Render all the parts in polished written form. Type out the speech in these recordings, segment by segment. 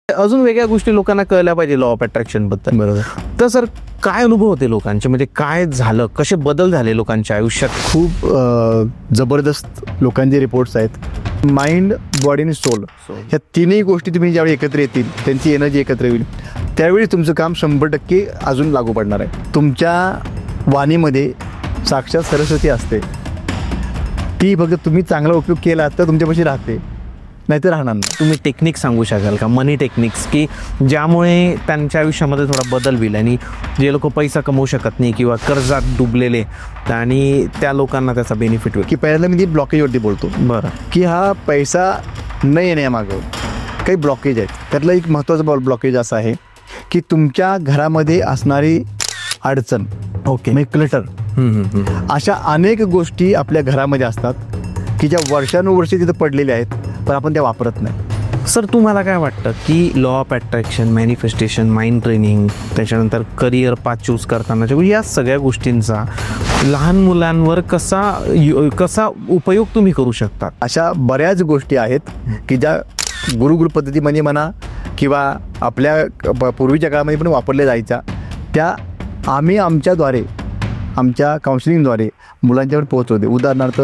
अजून वेगळ्या गोष्टी लोकांना कळल्या पाहिजे लॉ ऑफ अट्रॅक्शन बद्दल. बरोबर. तर सर काय अनुभव होते लोकांचे, म्हणजे काय झालं, कसे बदल झाले लोकांच्या आयुष्यात? खूप जबरदस्त लोकांचे रिपोर्ट्स आहेत. माइंड, बॉडी आणि सोल ह्या तिन्ही गोष्टी तुम्ही ज्यावेळी एकत्र येतील, त्यांची एनर्जी एकत्र येईल, त्यावेळी तुमचं काम 100% अजून लागू पडणार आहे. तुमच्या वाणीमध्ये साक्षात सरस्वती असते. ती फक्त तुम्ही चांगला उपयोग केला तर तुमच्यापाशी राहते, नाही तर राहणार नाही. तुम्ही टेक्निक सांगू शकाल का, मनी टेक्निक्स, की ज्यामुळे त्यांच्या आयुष्यामध्ये थोडा बदल होईल आणि जे लोक पैसा कमवू शकत नाही किंवा कर्जात डुबलेले आणि त्या लोकांना त्याचा बेनिफिट होईल? की पहिल्यांदा मी ती ब्लॉकेजवरती बोलतो. बरं. की हा पैसा न येण्यामागं काही ब्लॉकेज आहेत. त्यातलं एक महत्त्वाचं ब्लॉकेज असं आहे की तुमच्या घरामध्ये असणारी अडचण, ओके, म्हणजे क्लटर, अशा अनेक गोष्टी आपल्या घरामध्ये असतात की ज्या वर्षानुवर्षे तिथं पडलेल्या आहेत, पण आपण त्या वापरत नाही. सर तुम्हाला काय वाटतं की law of attraction, manifestation, mind training, त्याच्यानंतर करिअर पाथ चूज करताना या सगळ्या गोष्टींचा लहान मुलांवर कसा उपयोग तुम्ही करू शकता? अशा बऱ्याच गोष्टी आहेत की ज्या गुरुकुल पद्धतीमध्ये म्हणा किंवा आपल्या पूर्वीच्या काळामध्ये पण वापरल्या जायच्या, त्या आम्ही आमच्याद्वारे, आमच्या काउन्सिलिंगद्वारे मुलांच्यावर पोहोचवते. उदाहरणार्थ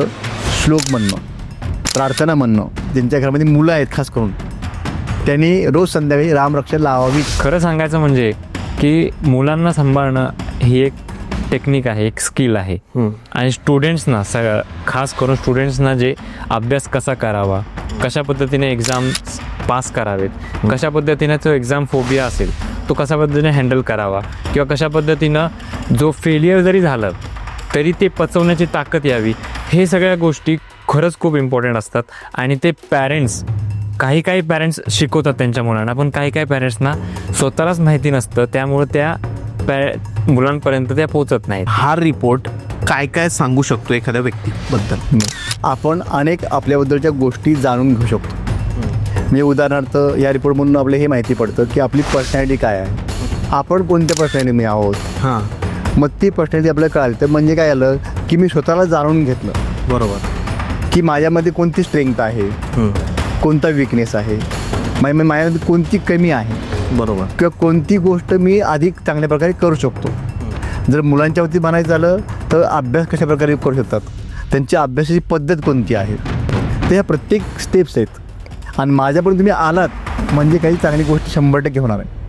श्लोक म्हणणं, प्रार्थना म्हणणं. ज्यांच्या घरामध्ये मुलं आहेत खास करून, त्यांनी रोज संध्याकाळी रामरक्षा लावावी. खरं सांगायचं म्हणजे की मुलांना सांभाळणं ही एक टेक्निक आहे, एक स्किल आहे. आणि स्टुडंट्सना, खास करून स्टुडंट्सना जे अभ्यास कसा करावा, कशा पद्धतीने एक्झाम पास करावेत, कशा पद्धतीने तो एक्झाम फोबिया असेल तो कशा पद्धतीने हँडल करावा, किंवा कशा पद्धतीनं जो फेलियर जरी झालं तरी ते पचवण्याची ताकद यावी, हे सगळ्या गोष्टी खरंच खूप इम्पॉर्टंट असतात. आणि ते पॅरेंट्स, काही पॅरेंट्स शिकवतात त्यांच्या मुलांना, पण काही पॅरेंट्सना स्वतःलाच माहिती नसतं, त्यामुळे त्या मुलांपर्यंत त्या पोहोचत नाहीत. हा रिपोर्ट काय सांगू शकतो एखाद्या व्यक्तीबद्दल? आपण अनेक आपल्याबद्दलच्या गोष्टी जाणून घेऊ शकतो. म्हणजे उदाहरणार्थ या रिपोर्टमधून आपल्याला हे माहिती पडतं की आपली पर्सनॅलिटी काय आहे, आपण कोणत्या पर्सनॅलिटीमध्ये आहोत. हां, मग ती पर्सनॅलिटी आपल्याला कळाली तर म्हणजे काय आलं की मी स्वतःला जाणून घेतलं. बरोबर. की माझ्यामध्ये कोणती स्ट्रेंथ आहे, कोणता विकनेस आहे, माझ्यामध्ये कोणती कमी आहे, बरोबर, किंवा कोणती गोष्ट मी अधिक चांगल्या प्रकारे करू शकतो. जर मुलांच्या बाबतीत म्हणायचं झालं तर अभ्यास कशा प्रकारे करू शकतात, त्यांची अभ्यासाची पद्धत कोणती आहे, तर ह्या प्रत्येक स्टेप्स आहेत. आणि माझ्यापर्यंत तुम्ही आलात म्हणजे काही चांगली गोष्ट 100% होणार आहे.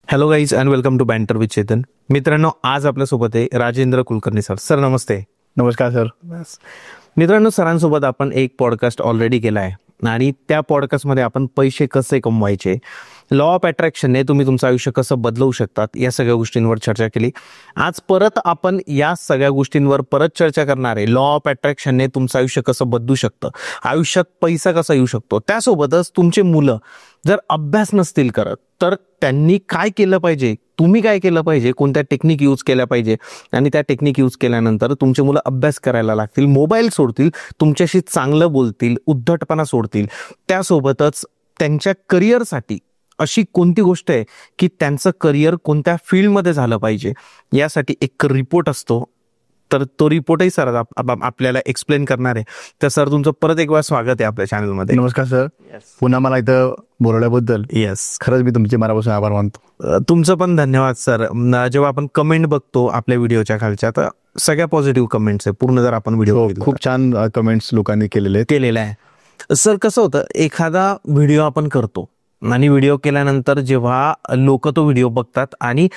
Hello guys and welcome to banter with Chetan. मित्रांनो, आज आपल्यासोबत आहे राजेंद्र कुलकर्णी सर. सर नमस्ते. नमस्कार सर. मित्रांनो, सरांसोबत आपण एक पॉडकास्ट ऑलरेडी केला आहे आणि त्या पॉडकास्टमध्ये आपण पैसे कसे कमवायचे, लॉ ऑफ अट्रॅक्शनने तुम्ही तुमचं आयुष्य कसं बदलवू शकतात, या सगळ्या गोष्टींवर चर्चा केली. आज परत आपण या सगळ्या गोष्टींवर परत चर्चा करणार आहे. लॉ ऑफ अट्रॅक्शनने तुमचं आयुष्य कसं बदलू शकतं, आयुष्यात पैसा कसा येऊ शकतो. त्यासोबतच तुमचे मुलं जर अभ्यास नसतील करत तर त्यांनी काय केलं पाहिजे, तुम्ही काय केलं पाहिजे, कोणत्या टेक्निक यूज केल्या पाहिजे, आणि त्या टेक्निक यूज केल्यानंतर तुमचे मुलं अभ्यास करायला लागतील, मोबाईल सोडतील, तुमच्याशी चांगलं बोलतील, उद्धटपणा सोडतील. त्यासोबतच त्यांच्या करिअरसाठी अशी कोणती गोष्ट आहे की त्यांचं करिअर कोणत्या फील्डमध्ये झालं पाहिजे, यासाठी एक रिपोर्ट असतो. तर तो रिपोर्टही सर आपल्याला एक्सप्लेन करणार आहे. तर सर तुमचं परत एक वेळा स्वागत आहे आपल्या चॅनलमध्ये. नमस्कार सर. पुन्हा मला इथं बोलवल्याबद्दल येस, खरंच मी तुमचे मनापासून आभार मानतो. तुमचं पण धन्यवाद सर. जेव्हा आपण कमेंट बघतो आपल्या व्हिडिओच्या खालच्या, तर सगळ्या पॉझिटिव्ह कमेंट्स आहे. पूर्ण जर आपण व्हिडिओ खूप छान कमेंट्स लोकांनी केलेला आहे. सर कसं होतं, एखादा व्हिडिओ आपण करतो आणि व्हिडिओ केल्यानंतर जेव्हा लोक तो व्हिडिओ बघतात आणि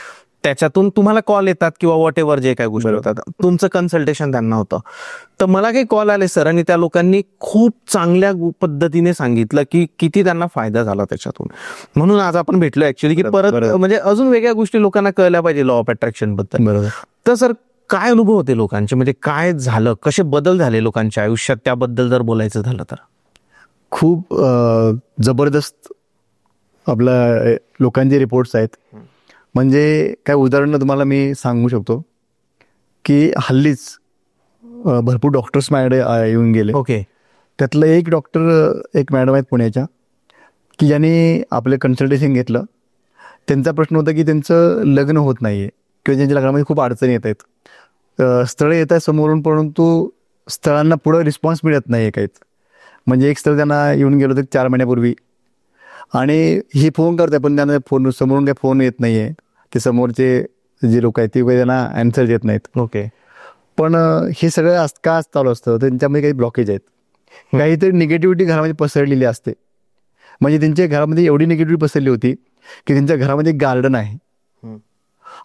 त्याच्यातून तुम्हाला कॉल येतात किंवा वॉट एव्हर जे काय गोष्टी होतात, तुमचं कन्सल्टेशन त्यांना होतं. तर मला काही कॉल आले सर, आणि त्या लोकांनी खूप चांगल्या पद्धतीने सांगितलं की किती त्यांना फायदा झाला त्याच्यातून. म्हणून आज आपण भेटलो ऍक्च्युली, की परत म्हणजे अजून वेगळ्या गोष्टी लोकांना कळल्या पाहिजे लॉ ऑफ अट्रॅक्शन बद्दल. बरोबर. तर सर काय अनुभव होते लोकांचे, म्हणजे काय झालं, कसे बदल झाले लोकांच्या आयुष्यात, त्याबद्दल जर बोलायचं झालं तर? खूप जबरदस्त आपल्या लोकांचे रिपोर्ट्स आहेत. म्हणजे काय उदाहरण तुम्हाला मी सांगू शकतो की हल्लीच भरपूर डॉक्टर्स माझ्याकडे येऊन गेले. ओके. त्यातलं एक डॉक्टर, एक मॅडम आहेत पुण्याच्या, की ज्यांनी आपलं कन्सल्टेशन घेतलं. त्यांचा प्रश्न होता की त्यांचं लग्न होत नाही आहे किंवा त्यांच्या लग्नामध्ये खूप अडचणी येत आहेत, स्थळं येत आहेत समोरून, परंतु स्थळांना पुढं रिस्पॉन्स मिळत नाही आहे काहीच. म्हणजे एक स्थळ त्यांना येऊन गेलो होतं 4 महिन्यापूर्वी, आणि ही फोन करते पण त्यांना फोन समोरून काही फोन येत नाही आहे, ते समोरचे जे लोक आहेत ते काही त्यांना ॲन्सर देत नाहीत. ओके. पण हे सगळं का चालू असतं, त्यांच्यामध्ये काही ब्लॉकेज आहेत, काहीतरी निगेटिव्हिटी घरामध्ये पसरलेली असते. म्हणजे त्यांच्या घरामध्ये एवढी निगेटिव्हिटी पसरली होती की त्यांच्या घरामध्ये गार्डन आहे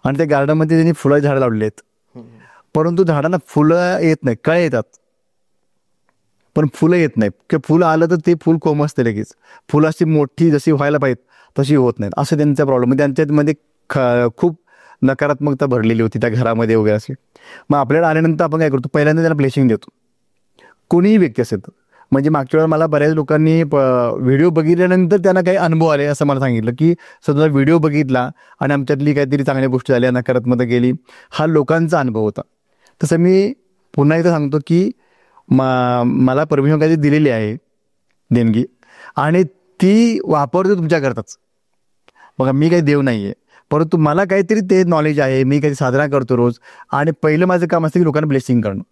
आणि त्या गार्डनमध्ये त्यांनी फुलाची झाडं लावलेली आहेत, परंतु झाडांना फुलं येत नाही, कळे येतात पण फुलं येत नाहीत, किंवा फुलं आलं तर ते फुल कोमसते लगेच, फुलं अशी मोठी जशी व्हायला पाहिजे तशी होत नाहीत, असं त्यांचा प्रॉब्लेम. म्हणजे त्यांच्यामध्ये खूप नकारात्मकता भरलेली होती त्या घरामध्ये वगैरे असे. मग आपल्याला आल्यानंतर आपण काय करतो, पहिल्यांदा त्यांना ब्लेसिंग देतो, कोणीही व्यक्ती असेल तर. म्हणजे मागच्या वेळेला मला बऱ्याच लोकांनी व्हिडिओ बघितल्यानंतर त्यांना काही अनुभव आले असं मला सांगितलं की समजा व्हिडिओ बघितला आणि आमच्यातली काहीतरी चांगल्या गोष्टी झाल्या, नकारात्मकता गेली, हा लोकांचा अनुभव होता. तसं मी पुन्हा एकदा सांगतो की मला परमिशन काही दिलेली आहे देणगी, आणि ती वापरतो तुमच्याकरताच. बघा मी काही देव नाही आहे, परंतु मला काहीतरी ते नॉलेज आहे, मी काही साधना करतो रोज, आणि पहिलं माझं काम असतं की लोकांना ब्लेसिंग करणं,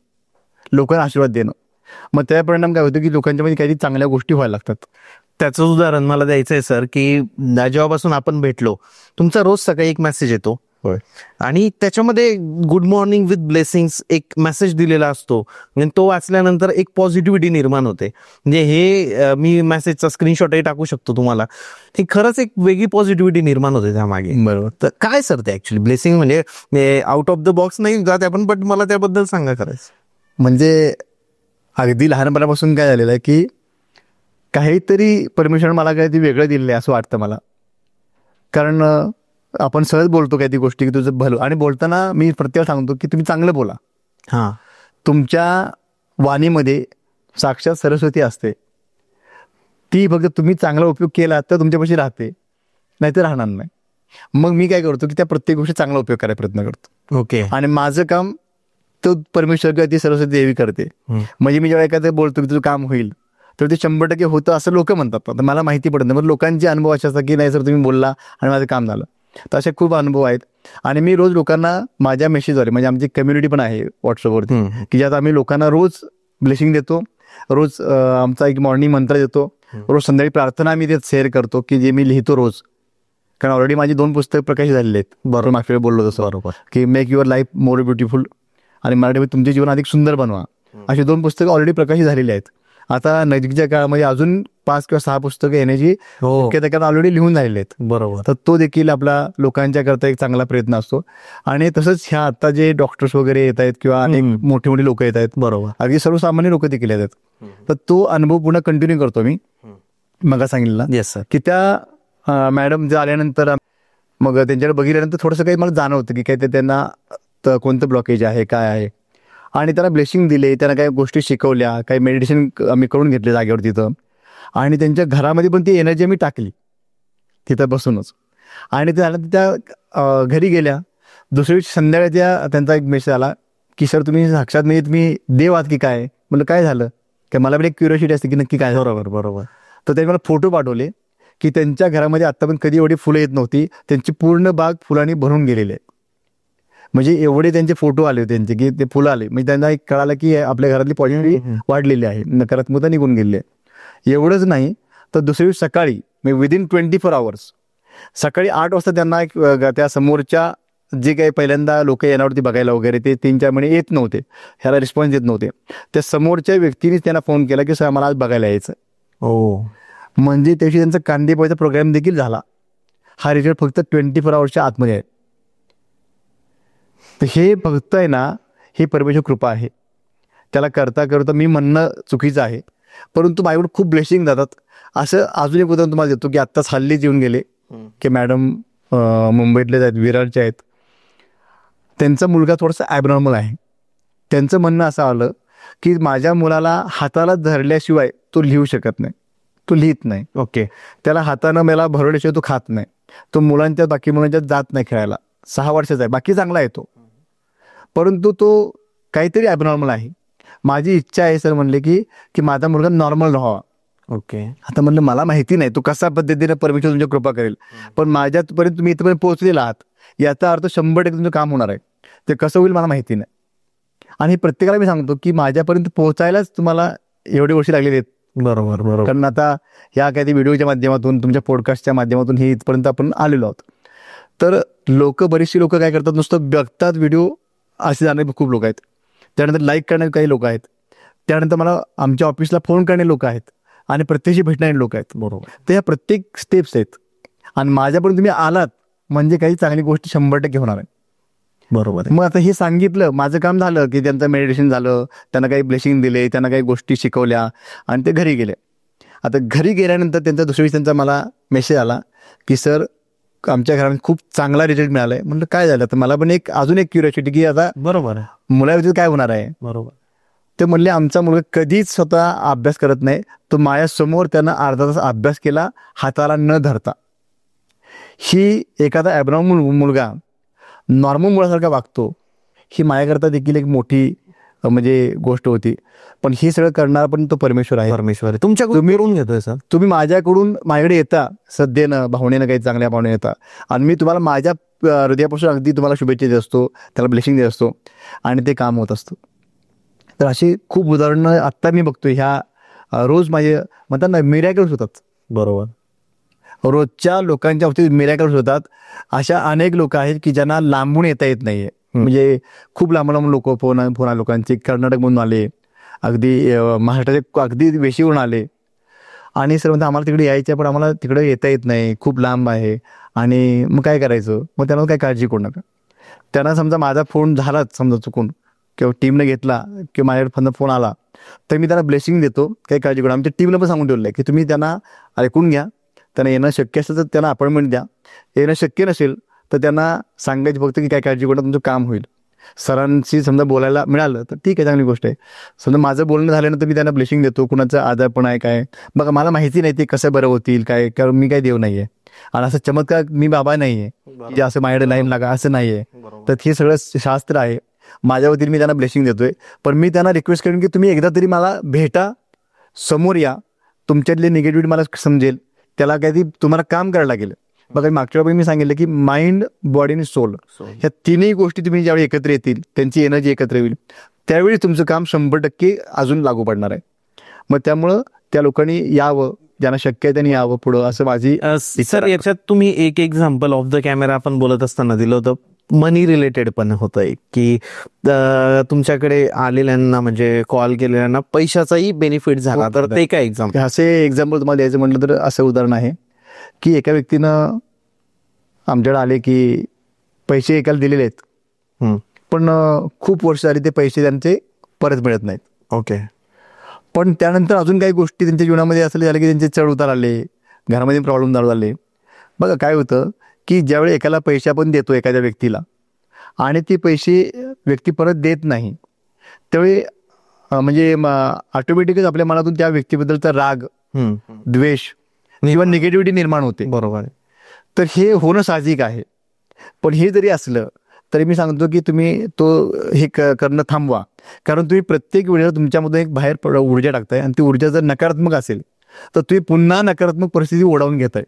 लोकांना आशीर्वाद देणं. मग त्या परिणाम काय होतं की लोकांच्यामध्ये काही चांगल्या गोष्टी व्हायला लागतात. त्याचं उदाहरण मला द्यायचं आहे सर, की जेव्हापासून आपण भेटलो, तुमचा रोज सकाळी एक मेसेज येतो, होय, आणि त्याच्यामध्ये गुड मॉर्निंग विथ ब्लेसिंग्स एक मेसेज दिलेला असतो, आणि तो वाचल्यानंतर एक पॉझिटिव्हिटी निर्माण होते. म्हणजे हे मी मेसेजचा स्क्रीनशॉटही टाकू शकतो तुम्हाला. हे खरंच एक वेगळी पॉझिटिव्हिटी निर्माण होते त्यामागे. बरोबर. तर काय सर ते ऍक्च्युली ब्लेसिंग म्हणजे आउट ऑफ द बॉक्स नाही जात आपण, पण मला त्याबद्दल सांगा खरंच. म्हणजे अगदी लहानपणापासून काय झालेलं आहे की काहीतरी परमिशन मला काही वेगळं दिलेलं आहे असं वाटतं मला. कारण आपण सहज बोलतो काही ती गोष्टी की तुझं भलं, आणि बोलताना मी प्रत्येक सांगतो की तुम्ही चांगलं बोला. हां, तुमच्या वाणीमध्ये साक्षात सरस्वती असते, ती फक्त तुम्ही चांगला उपयोग केला तर तुमच्यापाशी राहते, नाही तर राहणार नाही. मग मी काय करतो की त्या प्रत्येक गोष्टी चांगला उपयोग करायचा प्रयत्न करतो. ओके. आणि माझं काम तो परमेश्वर किंवा ती सरस्वती देवी करते. म्हणजे मी जेव्हा एखादं बोलतो की तुझं काम होईल तर ते 100% होतं असं लोक म्हणतात. तर मला माहिती पडत नाही, मग लोकांचे अनुभव असे असतात की नाही सर तुम्ही बोलला आणि माझं काम झालं. तर असे खूप अनुभव आहेत. आणि मी रोज लोकांना माझ्या मेसेजद्वारे, म्हणजे आमची कम्युनिटी पण आहे व्हॉट्सअपवरती, की ज्यात आम्ही लोकांना रोज ब्लेसिंग देतो, रोज आमचा एक मॉर्निंग मंत्र देतो, रोज संध्याकाळी प्रार्थना आम्ही त्यात शेअर करतो की जे मी लिहितो रोज. कारण ऑलरेडी माझी 2 पुस्तकं प्रकाशित झालेली आहेत. बरोबर, मागच्या वेळी बोललो तसं, बरोबर, की make your life more beautiful आणि मराठीमध्ये तुमचे जीवन अधिक सुंदर बनवा, अशी 2 पुस्तकं ऑलरेडी प्रकाशित झालेली आहेत. आता नजीकच्या काळामध्ये अजून 5 किंवा 6 पुस्तकं येण्याची शक्यता ऑलरेडी लिहून झालेली आहेत. बरोबर. तर तो देखील आपला लोकांच्या करता एक चांगला प्रयत्न असतो. आणि तसंच ह्या आता जे डॉक्टर्स वगैरे येत आहेत किंवा अनेक मोठे मोठे लोक येत आहेत, बरोबर, अगदी सर्वसामान्य लोक देखील येत आहेत, तर तो अनुभव पुन्हा कंटिन्यू करतो मी. मग सांगितलं येस सर, की त्या मॅडम जे आल्यानंतर मग त्यांच्याकडे बघितल्यानंतर थोडंसं काही मला जाणवतं की काही ते त्यांना कोणतं ब्लॉकेज आहे, काय आहे, आणि त्यांना ब्लेसिंग दिले, त्यांना काही गोष्टी शिकवल्या, काही मेडिटेशन आम्ही करून घेतले जागेवर तिथं, आणि त्यांच्या घरामध्ये पण ती एनर्जी आम्ही टाकली तिथं बसूनच. आणि ते झालं त्या घरी गेल्या, दुसऱ्या दिवशी संध्याकाळी त्यांचा एक मेसेज आला की सर तुम्ही साक्षात म्हणजे तुम्ही देव आहात की काय. म्हणलं काय झालं, काय मला पण एक क्युरिओसिटी असते की नक्की काय. बरोबर बरोबर. तर त्यांनी मला फोटो पाठवले की त्यांच्या घरामध्ये आत्तापर्यंत कधी एवढी फुलं येत नव्हती, त्यांची पूर्ण बाग फुलांनी भरून गेलेली आहे. म्हणजे एवढे त्यांचे फोटो आले होते त्यांचे की ते फुलं आले, म्हणजे त्यांना एक कळालं की आपल्या घरातली पॉझिटिव्हिटी वाढलेली आहे, नकारात्मकता निघून गेली आहे. एवढंच नाही तर दुसऱ्या दिवशी सकाळी म्हणजे विदिन 24 hours सकाळी 8 वाजता त्यांना एक त्या समोरच्या जे काही पहिल्यांदा लोक येण्यावरती बघायला वगैरे ते 3-4 महिने येत नव्हते, ह्याला रिस्पॉन्स देत नव्हते, त्या समोरच्या व्यक्तीनेच त्यांना फोन केला की सर मला आज बघायला यायचं. हो, म्हणजे त्याशी त्यांचा कांदेपोळीचा प्रोग्राम देखील झाला. हा रिझल्ट फक्त 24 hours आतमध्ये आहे. तर हे फक्त आहे ना, ही परमेश्वर कृपा आहे. त्याला करता करता मी म्हणणं चुकीचं आहे, परंतु माझ्याकडून खूप ब्लेसिंग जातात. असं अजून एक उदाहरण तुम्हाला देतो की आत्ताच हल्लीच येऊन गेले की मॅडम मुंबईतलेच आहेत, विरारचे आहेत. त्यांचा मुलगा थोडासा ॲबनॉर्मल आहे. त्यांचं म्हणणं असं आलं की माझ्या मुलाला हाताला धरल्याशिवाय तो लिहू शकत नाही, तो लिहित नाही. ओके. त्याला हातानं मला भरवल्याशिवाय तो खात नाही, तो मुलांच्या बाकी मुलांच्यात जात नाही खेळायला. 6 वर्षाचा आहे, बाकी चांगला आहे तो, परंतु तो काहीतरी ॲबनॉर्मल आहे. माझी इच्छा आहे सर म्हणले की माझा मुलगा नॉर्मल राहावा. ओके. आता म्हणलं मला माहिती नाही तो कशा पद्धतीने परमेश्वर तुमच्या कृपा करेल, पण माझ्यापर्यंत तुम्ही इथपर्यंत पोहोचलेला आहात, याचा अर्थ 100% तुमचं काम होणार आहे. ते कसं होईल मला माहिती नाही. आणि प्रत्येकाला मी सांगतो की माझ्यापर्यंत पोहोचायलाच तुम्हाला एवढे वर्ष लागलेले आहेत, बरोबर बरोबर. कारण आता ह्या काही व्हिडिओच्या माध्यमातून, तुमच्या पॉडकास्टच्या माध्यमातून हे इथपर्यंत आपण आलेलो आहोत. तर बरीचशी लोक काय करतात, नुसतं बघतात व्हिडिओ, असे जाणारे खूप लोक आहेत. त्यानंतर लाईक करणारे काही लोक आहेत. त्यानंतर मला आमच्या ऑफिसला फोन करणारे लोक आहेत आणि प्रत्यक्षी भेटणारे लोक आहेत. बरोबर. तर ह्या प्रत्येक स्टेप्स आहेत आणि माझ्यापर्यंत तुम्ही आलात म्हणजे काही चांगली गोष्ट 100% होणार आहे. बरोबर आहे. मग आता हे सांगितलं, माझं काम झालं की त्यांचं मेडिटेशन झालं, त्यांना काही ब्लेसिंग दिले, त्यांना काही गोष्टी शिकवल्या आणि ते घरी गेले. आता घरी गेल्यानंतर त्यांचा दुसऱ्या दिवशी त्यांचा मला मेसेज आला की सर आमच्या घरामध्ये खूप चांगला रिझल्ट मिळाला आहे. म्हटलं काय झालं? तर मला पण अजून एक क्युरिओसिटी की आता बरोबर आहे. मुलाविषयी काय होणार आहे. बरोबर. ते म्हणले आमचा मुलगा कधीच स्वतः अभ्यास करत नाही, तो माझ्यासमोर त्यानं अर्धा तास अभ्यास केला हाताला न धरता. ही एखादा ॲबनॉर्मल मुलगा नॉर्मल मुलासारखा वागतो, ही माझ्याकरता देखील एक मोठी म्हणजे गोष्ट होती. पण हे सगळं करणारा पण तो परमेश्वर आहे. परमेश्वर आहे. तुमच्याकडून मिळवून घेतोय सर. तुम्ही माझ्याकडे येता श्रद्धेनं, भावनेनं, काही चांगल्या भावनेनं येता आणि मी तुम्हाला माझ्या हृदयापासून अगदी तुम्हाला शुभेच्छा देत असतो, त्याला ब्लेसिंग देत असतो आणि ते काम होत असतं. तर अशी खूप उदाहरणं आत्ता मी बघतो. ह्या रोज माझे म्हणतात ना मिरॅकल्स होतात. बरोबर. रोजच्या लोकांच्या बाबतीत मिरॅकल्स होतात. अशा अनेक लोक आहेत की ज्यांना लांबून येता येत नाहीये. म्हणजे खूप लांब लांब लोक फोन लोकांचे, कर्नाटकमधून आले, अगदी महाराष्ट्राचे अगदी वेशीवरून आले आणि सर म्हणतात आम्हाला तिकडे यायचं आहे पण आम्हाला तिकडे येता येत नाही, खूप लांब आहे आणि मग काय करायचं. मग त्यांना काय काळजी करू नका. त्यांना समजा माझा फोन झालाच समजा चुकून किंवा टीमने घेतला किंवा माझ्याकडे फोन आला तर मी त्यांना ब्लेसिंग देतो, काही काळजी करू. आमच्या टीमला पण सांगून ठेवलं आहे की तुम्ही त्यांना ऐकून घ्या. त्यांना येणं शक्य असेल तर त्यांना अपॉइंटमेंट द्या. येणं शक्य नसेल तर त्यांना सांगायचं फक्त की काय काळजी करून तुमचं काम होईल. सरांशी समजा बोलायला मिळालं तर ठीक आहे, चांगली गोष्ट आहे. समजा माझं बोलणं झाल्यानंतर मी त्यांना ब्लेसिंग देतो. कुणाचं आजारपण आहे काय बघा, मला माहिती नाही ते कसं बरं होतील काय, कारण मी काय देव नाही आहे आणि असं चमत्कार मी बाबा नाही आहे की असं माझ्याकडे लाईन लागा असं नाही आहे. तर हे सगळं शास्त्र आहे. माझ्या वतीने मी त्यांना ब्लेसिंग देतोय. पण मी त्यांना रिक्वेस्ट करेन की तुम्ही एकदा तरी मला भेटा, समोर या, तुमच्यातले निगेटिव्हिटी मला समजेल, त्याला काही तुम्हाला काम करायला लागेल. बघा मागच्या वेळी मी सांगितलं की माइंड, बॉडी आणि सोल ह्या तिन्ही गोष्टी तुम्ही ज्यावेळी एकत्र येतील, त्यांची एनर्जी एकत्र येईल, त्यावेळी तुमचं काम 100% अजून लागू पडणार आहे. मग त्यामुळं त्या लोकांनी यावं, ज्यांना शक्य आहे त्यांनी यावं पुढं, असं माझी. सर याच्यात तुम्ही एक एक्झाम्पल ऑफ द कॅमेरा आपण बोलत असताना दिलं होतं, मनी रिलेटेड पण होतं की तुमच्याकडे आलेल्यांना म्हणजे कॉल केलेल्यांना पैशाचाही बेनिफिट झाला, तर ते काय एक्झाम्पल? असे एक्झाम्पल तुम्हाला द्यायचं म्हटलं तर असं उदाहरण आहे की एका व्यक्तीनं आमच्याकडे आले की पैसे एकाला दिलेले आहेत पण खूप वर्ष झाली ते पैसे त्यांचे परत मिळत नाहीत. ओके. पण त्यानंतर अजून काही गोष्टी त्यांच्या जीवनामध्ये असं झालं की त्यांचे चढ उतार आले, घरामध्ये प्रॉब्लेम चालू झाले. बघा काय होतं की ज्यावेळी एकाला पैसे आपण देतो एखाद्या व्यक्तीला आणि ते पैसे व्यक्ती परत देत नाही, त्यावेळी म्हणजे ऑटोमॅटिकच आपल्या मनातून त्या व्यक्तीबद्दलचा राग, द्वेष किंवा निगेटिव्हिटी निर्माण होते. बरोबर. तर हे होणं साहजिक आहे. पण हे जरी असलं तरी मी सांगतो की तुम्ही हे करणं थांबवा, कारण तुम्ही प्रत्येक वेळेला तुमच्यामधून एक बाहेर ऊर्जा टाकताय आणि ती ऊर्जा जर नकारात्मक असेल तर तुम्ही पुन्हा नकारात्मक परिस्थिती ओढावून घेताय.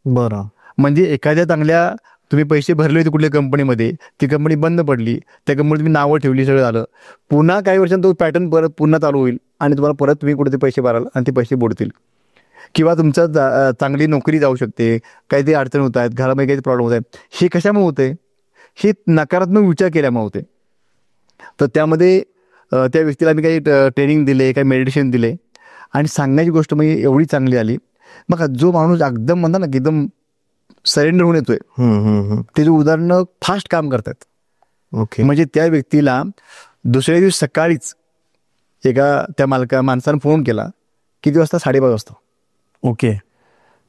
बरं. म्हणजे एखाद्या चांगल्या तुम्ही पैसे भरले होते कुठल्या कंपनीमध्ये, ती कंपनी बंद पडली, त्या कंपनीत तुम्ही नावं ठेवली, सगळं झालं, पुन्हा काही वर्षांत तो पॅटर्न परत पुन्हा चालू होईल आणि तुम्हाला परत तुम्ही कुठे ते पैसे भराल आणि ते पैसे बुडतील. किंवा तुमचं चांगली नोकरी जाऊ शकते, काहीतरी अडचण होत आहेत, घरामध्ये काही प्रॉब्लेम होत आहेत. हे कशामुळे होते? हे नकारात्मक विचार केल्यामुळे होते. तर त्यामध्ये त्या व्यक्तीला मी काही ट्रेनिंग दिले, काही मेडिटेशन दिले आणि सांगण्याची गोष्ट म्हणजे एवढी चांगली आली. बघा जो माणूस एकदम म्हणता ना की एकदम सरेंडर होऊन येतोय, त्याची उदाहरणं फास्ट काम करतात. ओके. म्हणजे त्या व्यक्तीला दुसऱ्या दिवशी सकाळीच त्या माणसानं फोन केला, किती वाजता? 5:30 वाजता. ओके.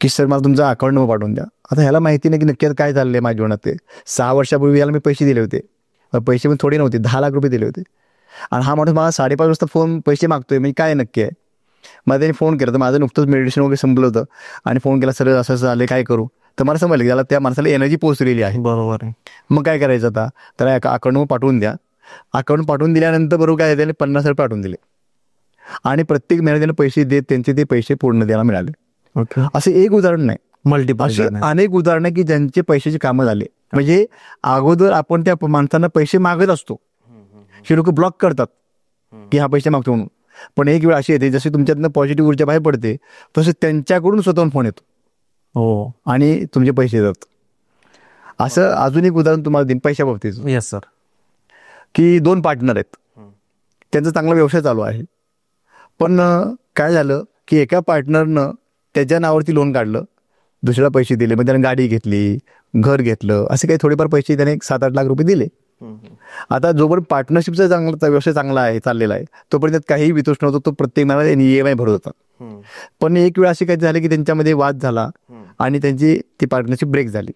की सर मला तुमचा अकाउंट नंबर पाठवून द्या. आता ह्याला माहिती नाही की नक्की काय चाललंय माझ्या जीवनात. ते 6 वर्षापूर्वी याला मी पैसे दिले होते, पैसे पण थोडे नव्हते, 10 लाख रुपये दिले होते आणि हा माणूस मला 5:30 वाजता पैसे मागतोय, म्हणजे काय नक्की आहे. मला त्यांनी फोन केला, तर माझं नुकतंच मेडिटेशन वगैरे संपलं होतं आणि फोन केला, सर असं असं झालं, काय करू? तर मला समजलं की त्याला त्या माणसाला एनर्जी पोहोचलेली आहे. बरोबर आहे. मग काय करायचं आता? त्याला अकाउंट नंबर पाठवून द्या. अकाउंट पाठवून दिल्यानंतर बरोबर काय त्याने 50,000 रुपये पाठवून दिले आणि प्रत्येक महिन्यात त्याने पैसे देत त्यांचे ते पैसे पूर्ण द्यायला मिळाले. ओके. असे एक उदाहरण नाही, मल्टिपल असे अनेक उदाहरणं की ज्यांचे पैशाची कामं झाले. म्हणजे अगोदर आपण त्या माणसांना पैसे मागत असतो, हे लोक ब्लॉक करतात की हा पैसे मागतो म्हणून, पण एक वेळ अशी येते जशी तुमच्यातनं पॉझिटिव्ह ऊर्जा बाहेर पडते तसे त्यांच्याकडून स्वतःहून फोन येतो हो. आणि तुमचे पैसे येतात. असं अजून एक उदाहरण तुम्हाला देईन पैशा बाबतीत, येस सर. की 2 पार्टनर आहेत, त्यांचा चांगला व्यवसाय चालू आहे, पण काय झालं की एका पार्टनरनं त्याच्या नावावरती लोन काढलं, दुसऱ्याला पैसे दिले, मग त्याने गाडी घेतली, घर घेतलं, असे काही थोडेफार पैसे त्याने 7-8 लाख रुपये दिले. आता जोपर्यंत पार्टनरशिपचा चांगला व्यवसाय चांगला आहे, चाललेला आहे, तोपर्यंत त्यात काहीही वितोष नव्हतं, तो प्रत्येक महिन्याला EMI भरत होता. पण एक वेळ अशी काही झाली की त्यांच्यामध्ये वाद झाला आणि त्यांची ती पार्टनरशिप ब्रेक झाली.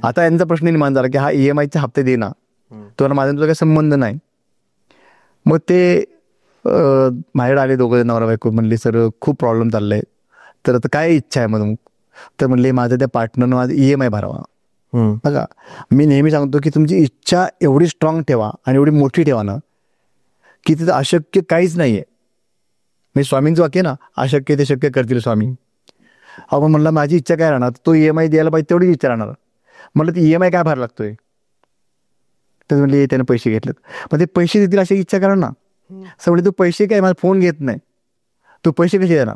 आता यांचा प्रश्न निर्माण झाला की हा EMIचे हप्ते दे ना, तो माझा तुझा काही संबंध नाही. मग ते माझ्याकडे आले दोघं नवरा बायको, म्हणले सर खूप प्रॉब्लेम चाललाय, तर आता काय इच्छा आहे मग? तर म्हणले माझं त्या पार्टनरनं माझं EMI भरावा. बघा, मी नेहमी सांगतो की तुमची इच्छा एवढी स्ट्रॉंग ठेवा आणि एवढी मोठी ठेवा ना की तिथं अशक्य काहीच नाही आहे. म्हणजे स्वामींचं वाक्य ना, अशक्य ते शक्य करतील स्वामी. अहो म्हणलं माझी इच्छा काय राहणार, तो EMI द्यायला पाहिजे तेवढीच इच्छा राहणार. म्हणलं ती EMI काय भरायला लागतोय? तर म्हणले त्याने पैसे घेतलेत. मग ते पैसे देतील अशी इच्छा करा ना. असं म्हणजे तू पैसे काय, माझा फोन घेत नाही, तू पैसे कसे देणार?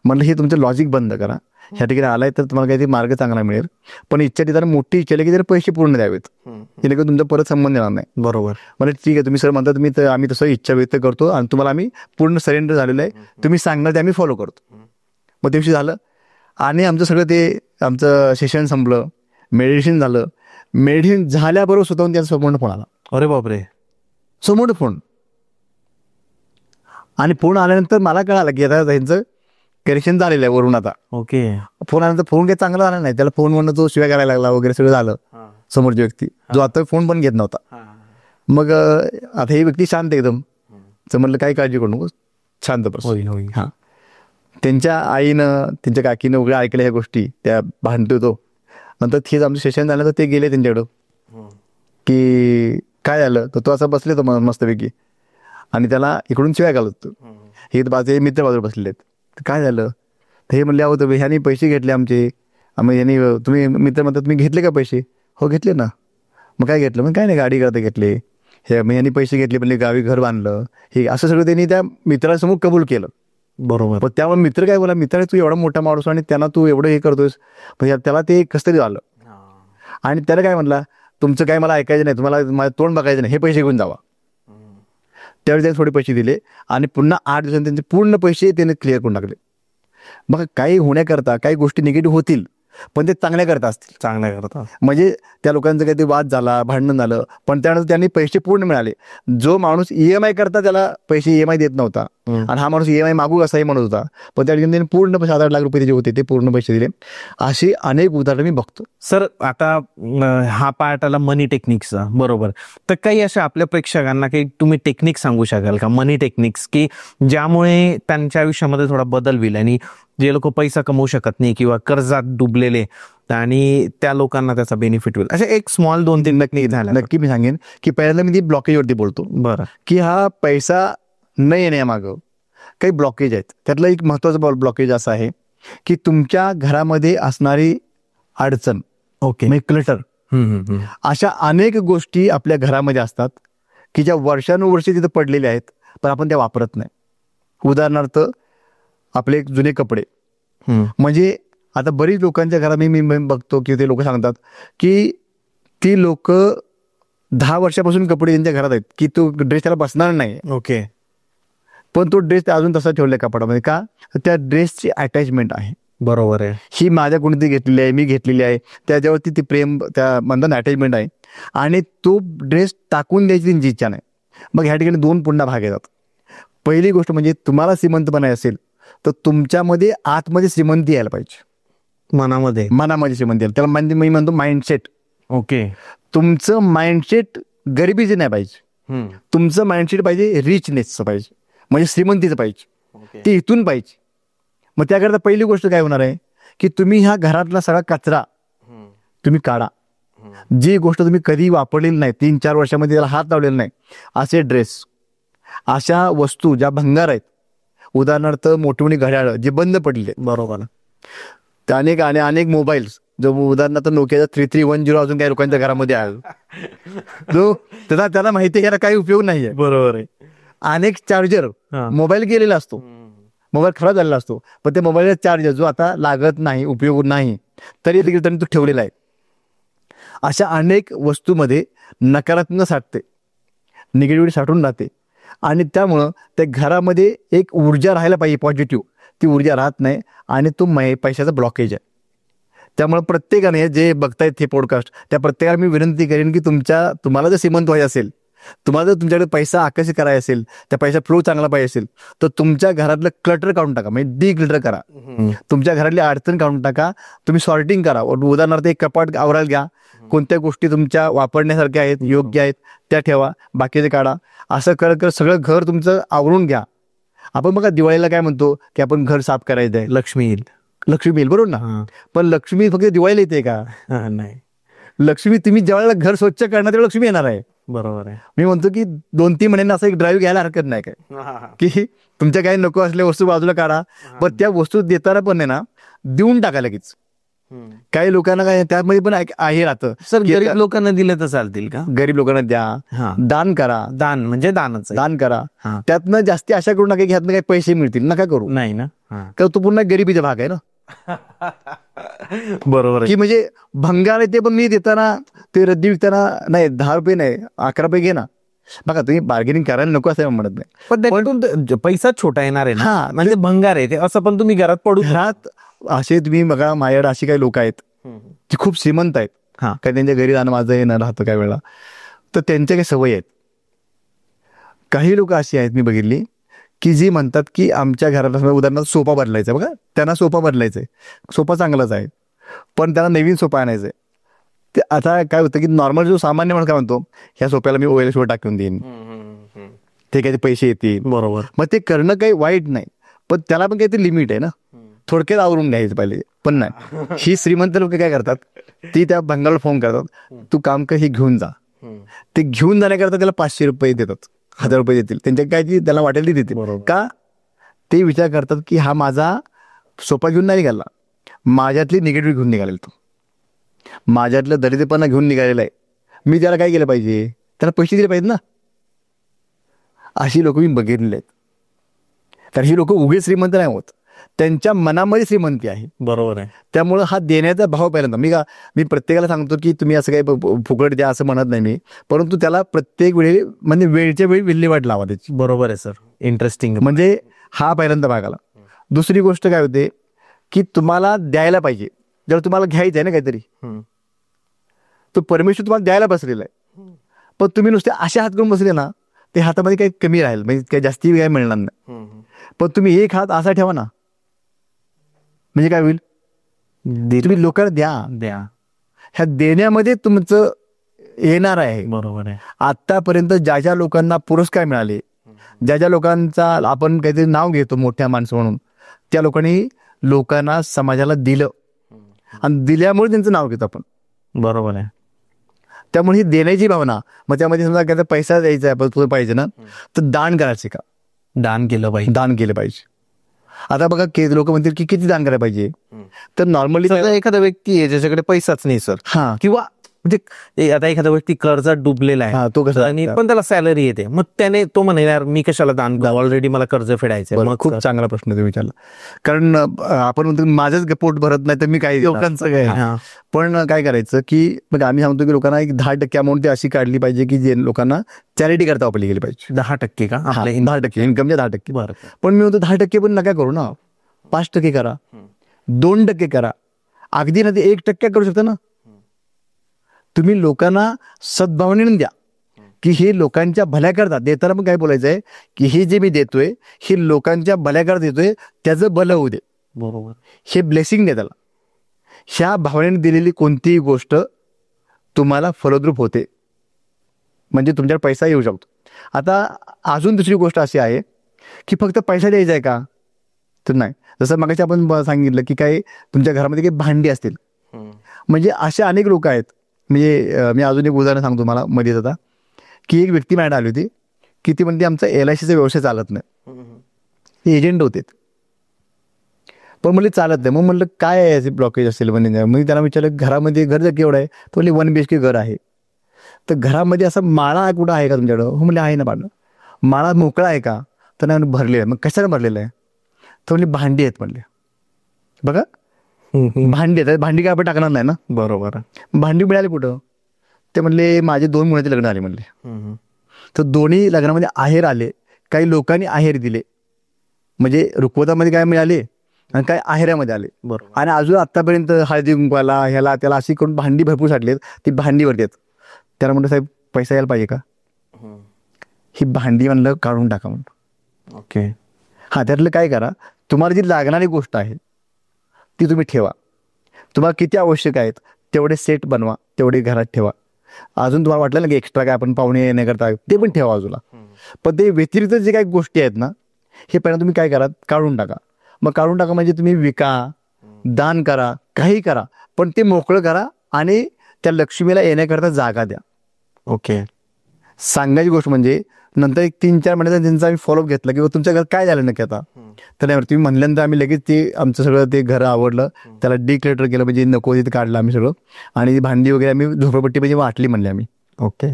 म्हणलं हे तुमचं लॉजिक बंद करा. ह्या ठिकाणी आलाय तर तुम्हाला काहीतरी मार्ग चांगला मिळेल, पण इच्छा देताना मोठी इच्छा की जरा पैसे पूर्ण द्यावेत, जेणेकरून तुमचा परत संबंध येणार नाही. बरोबर. म्हणजे ठीक आहे, तुम्ही सर म्हणता तुम्ही, तर आम्ही तसं इच्छा व्यक्त करतो आणि तुम्हाला आम्ही पूर्ण सरेंडर झालेलं आहे, तुम्ही सांगणार ते आम्ही फॉलो करतो. मग ते दिवशी झालं आणि आमचं सगळं ते आमचं सेशन संपलं, मेडिटेशन झालं. मेडिटेशन झाल्याबरोबर स्वतःहून त्यांचा समोर फोन आला. अरे बापरे. समोर फोन. आणि फोन आल्यानंतर मला कळालं की आता त्यांचं करेक्शन झालेलं आहे वरून. आता ओके. फोन आल्यानंतर फोन काही चांगला झाला नाही, त्याला फोनवरनं तो शिवाय करायला लागला वगैरे सगळं झालं. समोरची व्यक्ती जो आता फोन पण घेत नव्हता. मग आता ही व्यक्ती शांत एकदम, तर म्हणलं काही काळजी करू नको, शांत बस. हां. त्यांच्या आईनं त्यांच्या काकीनं वगैरे ऐकल्या ह्या गोष्टी, त्या भांडतो तो. नंतर तेच आमचं सेशन झालं तर ते गेले त्यांच्याकडं की काय झालं, तर तो असा बसले तो मस्तपैकी आणि त्याला इकडून शिवाय घालत. हे माझे मित्र बाजूला बसलेले आहेत. तर काय झालं, तर हे म्हणले अहो तर ह्यानी पैसे घेतले आमचे. मग ह्यानी, तुम्ही मित्र म्हणतात तुम्ही घेतले का पैसे? हो घेतले ना. मग काय घेतलं? मग काय नाही, गाडी करता घेतले. हे मग ह्यांनी पैसे घेतले, म्हणले गावी घर बांधलं, हे असं सगळं त्यांनी त्या मित्रासमोर कबूल केलं. बरोबर. पण त्यामुळे मित्र काय बोला, मित्र तू एवढा मोठा माणूस आणि त्यांना तू एवढं हे करतोयस, म्हणजे त्याला ते कसं तरी झालं. आणि त्याला काय म्हणला, तुमचं काय मला ऐकायचं नाही, तुम्हाला माझं तोंड बघायचं नाही, हे पैसे घेऊन जावा. त्यावेळी त्यांनी थोडे पैसे दिले आणि पुन्हा 8 दिवसांनी त्यांचे पूर्ण पैसे त्याने क्लिअर करून टाकले. मग काही होण्याकरता काही गोष्टी निगेटिव्ह होतील, पण ते चांगल्या करता असतील. चांगल्या करता. म्हणजे त्या लोकांचं काहीतरी वाद झाला, भांडण झालं, पण त्यानंतर त्यांनी पैसे पूर्ण मिळाले. जो माणूस EMI करता त्याला पैसे EMI देत नव्हता आणि हा माणूस EMI मागू असाही म्हणत होता, पण त्या ठिकाणी त्यांनी पूर्ण 7-8 लाख रुपये जे होते ते पूर्ण पैसे दिले. अशी अनेक उदाहरणं मी बघतो. सर आता हा पार्ट आला मनी टेक्निक्सचा, बरोबर. तर काही अशा आपल्या प्रेक्षकांना काही तुम्ही टेक्निक सांगू शकाल का, मनी टेक्निक्स, की ज्यामुळे त्यांच्या आयुष्यामध्ये थोडा बदल होईल आणि जे लोक पैसा कमवू शकत नाही किंवा कर्जात डुबलेले आणि त्या लोकांना त्याचा बेनिफिट होईल, असे एक स्मॉल 2-3 टेक्निक झाल्या? नक्की मी सांगेन की पहिल्यांदा मी ती ब्लॉकेजवरती बोलतो. बरं. की हा पैसा न येण्यामागं काही ब्लॉकेज आहेत. त्यातलं एक महत्त्वाचं ब्लॉकेज असं आहे की तुमच्या घरामध्ये असणारी अडचण, ओके, म्हणजे क्लटर. अशा अनेक गोष्टी आपल्या घरामध्ये असतात की ज्या वर्षानुवर्षे तिथं पडलेल्या आहेत, पण आपण त्या वापरत नाही. उदाहरणार्थ आपले जुने कपडे. म्हणजे आता बरीच लोकांच्या घरात मी बघतो की ते लोक सांगतात की ती लोक 10 वर्षापासून कपडे त्यांच्या घरात आहेत की तो ड्रेस त्याला बसणार नाही. ओके. पण तो ड्रेस अजून तसा ठेवलाय कपड्यामध्ये. का? त्या ड्रेसची अटॅचमेंट आहे. बरोबर आहे. ही माझ्या कोणीतरी घेतलेली आहे, मी घेतलेली आहे, त्याच्यावरती ती प्रेम, त्या म्हणतात अटॅचमेंट आहे आणि तो ड्रेस टाकून द्यायची त्यांची इच्छा नाही. मग ह्या ठिकाणी 2 पुन्हा भाग येतात. पहिली गोष्ट म्हणजे तुम्हाला श्रीमंत बनायचं असेल तर तुमच्यामध्ये आतमध्ये श्रीमंती यायला पाहिजे. मनामध्ये श्रीमंती यायला, त्याला म्हणजे मी म्हणतो माइंडसेट. ओके. तुमचं माइंडसेट गरिबीचं नाही पाहिजे, तुमचं माइंडसेट पाहिजे रिचनेसचं पाहिजे, म्हणजे श्रीमंतीचं पाहिजे, ते इथून पाहिजे. मग त्याकरता पहिली गोष्ट काय होणार आहे की तुम्ही ह्या घरातला सगळा कचरा तुम्ही काढा. जी गोष्ट तुम्ही कधी वापरलेली नाही, 3-4 वर्षामध्ये त्याला हात लावलेला नाही, असे ड्रेस, अशा वस्तू ज्या भंगार आहेत, उदाहरणार्थ मोठी घड्याळं जे बंद पडले, बरोबर, अनेक मोबाईल्स, जो उदाहरणार्थ नोकियाचा 3310 अजून काही लोकांच्या घरामध्ये आहे, जो त्याला माहिती आहे याला काही उपयोग नाही आहे. बरोबर आहे. अनेक चार्जर हा. मोबाईल गेलेला असतो, मोबाईल खराब झालेला असतो, पण ते मोबाईलचा चार्जर जो आता लागत नाही, उपयोग नाही, तरी देखील त्यांनी तो ठेवलेला आहे. अशा अनेक वस्तूमध्ये नकारात्मक साठते, निगेटिव्हिटी साठून राहते आणि त्यामुळं त्या घरामध्ये एक ऊर्जा राहायला पाहिजे पॉझिटिव्ह, ती ऊर्जा राहत नाही आणि तो पैशाचा ब्लॉकेज आहे. त्यामुळे प्रत्येकाने जे बघतायत हे पॉडकास्ट त्या प्रत्येकाला मी विनंती करेन की तुम्हाला जर श्रीमंत व्हायचं असेल, तुम्हाला जर तुमच्याकडे पैसा आकर्षित करायचा असेल, त्या पैसा फ्लो चांगला पाहिजे असेल, तर तुमच्या घरातलं क्लटर काढून टाका, म्हणजे डिक्लटर करा. तुमच्या घरातली अडचण काढून टाका, तुम्ही सॉर्टिंग करा. उदाहरणार्थ एक कपाट आवरायला घ्या, कोणत्या गोष्टी तुमच्या वापरण्यासारख्या आहेत, योग्य आहेत त्या ठेवा, बाकीचे काढा. असं करत सगळं घर तुमचं आवरून घ्या. आपण बघा दिवाळीला काय म्हणतो की आपण घर साफ करायचं आहे, लक्ष्मी येईल. लक्ष्मी येईल, बरोबर ना. पण लक्ष्मी फक्त दिवाळीला येते का? नाही, लक्ष्मी तुम्ही ज्यावेळेला घर स्वच्छ करणार तेव्हा लक्ष्मी येणार आहे. बरोबर आहे. मी म्हणतो की 2-3 महिन्यांना असं एक ड्राईव्ह घ्यायला हरकत नाही काय, की तुमच्या काही नको असलेल्या वस्तू बाजूला काढा, पण त्या वस्तू देताना पण आहे ना देऊन टाका लगेच. काही लोकांना काय त्यामध्ये पण आहे राहतं, सर गरीब लोकांना दिले तर चालतील का? गरीब लोकांना द्या, दान करा. दान म्हणजे दानच आहे. दान करा, हा. त्यातनं जास्ती आशा करू नका की ह्यातनं काही पैसे मिळतील, नका करू. नाही ना, तर तो पुन्हा गरिबीचा भाग आहे ना. बरोबर आहे. की म्हणजे भंगार आहे ते पण मी देताना ते रद्दी विकताना नाही 10 रुपये नाही 11 रुपये घे ना. बघा तुम्ही बार्गेनिंग करायला नको असं म्हणत नाही, पण त्यातून पैसा छोटा येणार आहे ना, हा, म्हणजे भंगार आहे ते असं, पण तुम्ही घरात पडू. घरात असे तुम्ही बघा माझ्याकडे अशी काही लोक आहेत जी खूप श्रीमंत आहेत, हा. काय त्यांच्या घरी जाणं माझं येणं राहतं काही वेळा, तर त्यांच्या काही सवयी आहेत. काही लोक अशी आहेत मी बघितली की जी म्हणतात की आमच्या घरात उदाहरणार्थ सोफा बदलायचा आहे, बघा त्यांना सोफा बदलायचा आहे, सोफा चांगलाच आहे पण त्यांना नवीन सोफा आणायचा आहे. ते आता काय होतं की नॉर्मल जो सामान्य माणूस काय म्हणतो, ह्या सोफ्याला मी ओएल शो टाकून देईन, ते काही पैसे येतील, बरोबर. मग ते करणं काही वाईट नाही, पण त्याला पण काहीतरी लिमिट आहे ना. थोडक्यात आवरून घ्यायचं पाहिजे, पण नाही. ही श्रीमंत लोक काय करतात, ती त्या भंगाराला फोन करतात, तू काम कर हे घेऊन जा. ते घेऊन जाण्याकरता त्याला 500 रुपये देतात, 1000 रुपये देतील, त्यांच्या काय ती त्याला वाटेल ती देतील. का? ते विचार करतात की हा माझा सोपा घेऊन नाही निघाला, माझ्यातली निगेटिव्ह घेऊन निघालेला, तो माझ्यातलं दरिद्रपणा घेऊन निघालेला आहे, मी त्याला काय केलं पाहिजे, त्याला पैसे दिले पाहिजेत ना. अशी लोक मी बघितलेली आहेत. तर ही लोक उघे श्रीमंत नाही होत, त्यांच्या मनामध्ये श्रीमंती आहे. बरोबर आहे. त्यामुळं हा देण्याचा भाव पहिल्यांदा मी प्रत्येकाला सांगतो की तुम्ही असं काही फुकट द्या असं म्हणत नाही मी, परंतु त्याला प्रत्येक वेळी म्हणजे वेळच्या वेळी विल्हेवाट लावा त्याची. बरोबर आहे सर, इंटरेस्टिंग. म्हणजे हा पहिल्यांदा भाग आला. दुसरी गोष्ट काय होते की तुम्हाला द्यायला पाहिजे, जर तुम्हाला घ्यायचं आहे ना काहीतरी, तो परमेश्वर तुम्हाला द्यायला बसलेला आहे, पण तुम्ही नुसते असे हात करून बसले ना, ते हातामध्ये काही कमी राहील, म्हणजे काही जास्ती काही मिळणार नाही. पण तुम्ही एक हात असा ठेवा ना, म्हणजे काय होईल, तुम्ही लोकांना द्या, ह्या देण्यामध्ये तुमचं येणार आहे. बरोबर आहे. आतापर्यंत ज्या ज्या लोकांना पुरस्कार मिळाले, ज्या ज्या लोकांचा आपण काहीतरी नाव घेतो मोठ्या माणसं म्हणून, त्या लोकांनी लोकांना समाजाला दिलं आणि दिल्यामुळे त्यांचं नाव घेतो आपण. बरोबर आहे. त्यामुळे ही देण्याची भावना, मग त्यामध्ये समजा काय पैसा द्यायचा आहे तुला पाहिजे ना, तर दान करायचे का, दान केलं पाहिजे. दान केलं पाहिजे. आता बघा लोक म्हणतील की किती दान करायला पाहिजे, तर नॉर्मली एखादा व्यक्ती आहे ज्याच्याकडे पैसाच नाही सर, हा, किंवा म्हणजे आता एखादा व्यक्ती कर्जात डुबलेला आहे, तो कसं, आणि पण त्याला सॅलरी येते, मग त्याने तो म्हणे यार मी कशाला दान करू, ऑलरेडी मला कर्ज फेडायचंय. मग खूप चांगला प्रश्न तुम्ही विचारला, कारण आपण म्हणतो माझंच पोट भरत नाही तर मी काय लोकांचं काय. पण काय करायचं की मग आम्ही सांगतो की लोकांना एक 10% अमाऊंट अशी काढली पाहिजे की जे लोकांना चॅरिटी करता वापरली गेली पाहिजे. 10% का? 10% इन्कमच्या 10%. बरं. पण मी म्हणतो 10% पण नका करू ना, 5% करा, 2% करा, अगदी ना ते 1% करू शकता ना. तुम्ही लोकांना सद्भावनेने द्या, की हे लोकांच्या भल्या करतात. देताना पण काय बोलायचं आहे की हे जे मी देतोय हे लोकांच्या भल्या करता देतोय, त्याचं भलं होऊ दे. बरोबर. हे ब्लेसिंग द्या त्याला. ह्या भावनेने दिलेली कोणतीही गोष्ट तुम्हाला फलद्रूप होते, म्हणजे तुमच्याकडे पैसा येऊ शकतो. आता अजून दुसरी गोष्ट अशी आहे की फक्त पैसा द्यायचा आहे का, तर नाही. जसं मगाशी आपण सांगितलं की काही तुमच्या घरामध्ये काही भांडी असतील, म्हणजे असे अनेक लोक आहेत. म्हणजे मी अजून एक उदाहरण सांगतो मला मध्येच आता, की एक व्यक्ती मॅडम आली होती की ती म्हणते आमचा LICचा व्यवसाय चालत नाही, ते एजंट होते, पण म्हणले चालत नाही. मग म्हणलं काय आहे याचे ब्लॉकेज असेल, म्हणजे मी त्यांना विचारलं घरामध्ये घर जर केवढं आहे, तो म्हणले 1 BHK घर आहे. तर घरामध्ये असा माळा कुठं आहे का तुमच्याकडं, हो म्हणले आहे ना पाडणं. माळा मोकळा आहे का, तर नाही भरलेला आहे. मग कशाला भरलेला आहे, तर म्हणले भांडी आहेत म्हणले. बघा भांडी आहेत, भांडी काय आपण टाकणार नाही ना. बरोबर. भांडी मिळाली कुठं, ते म्हणले माझे 2 मुलाचे लग्न आले म्हणले. तर दोन्ही लग्नामध्ये आहेर आले, काही लोकांनी आहेर दिले, म्हणजे रुखवतामध्ये काय मिळाले आणि काय आहेरामध्ये आले. बरोबर. आणि अजून आतापर्यंत हळदी कुंकवाला ह्याला त्याला अशी करून भांडी भरपूर साठलीत, ती भांडीवरती आहेत. त्याला म्हणलं साहेब पैसा यायला पाहिजे का, ही भांडी म्हणलं काढून टाका म्हणलं. ओके. हां, त्यातलं काय करा, तुम्हाला जी लागणारी गोष्ट आहे ती तुम्ही ठेवा. तुम्हाला किती आवश्यक आहेत तेवढे सेट बनवा, तेवढे घरात ठेवा. अजून तुम्हाला वाटलं ना की एक्स्ट्रा काय आपण पाहुणे येण्याकरता ते पण ठेवा बाजूला. पण ते व्यतिरिक्त जे काही गोष्टी आहेत ना, हे पहिल्यांदा तुम्ही काय करा, काढून टाका. मग काढून टाका म्हणजे तुम्ही विका, दान करा, काही करा, पण ते मोकळं करा आणि त्या लक्ष्मीला येण्याकरता जागा द्या. ओके. सांगायची गोष्ट म्हणजे नंतर एक 3-4 महिन्याचा त्यांचा आम्ही फॉलोअप घेतला की तुमच्या घरात काय झालं नक्की आता. तर नाही तुम्ही म्हणल्यानंतर आम्ही लगेच ते आमचं सगळं ते घर आवडलं, त्याला डिक्लेटर केलं, म्हणजे नको तिथे काढलं आम्ही सगळं. आणि भांडी वगैरे आम्ही झोपडपट्टी म्हणजे वाटली म्हणले आम्ही. ओके.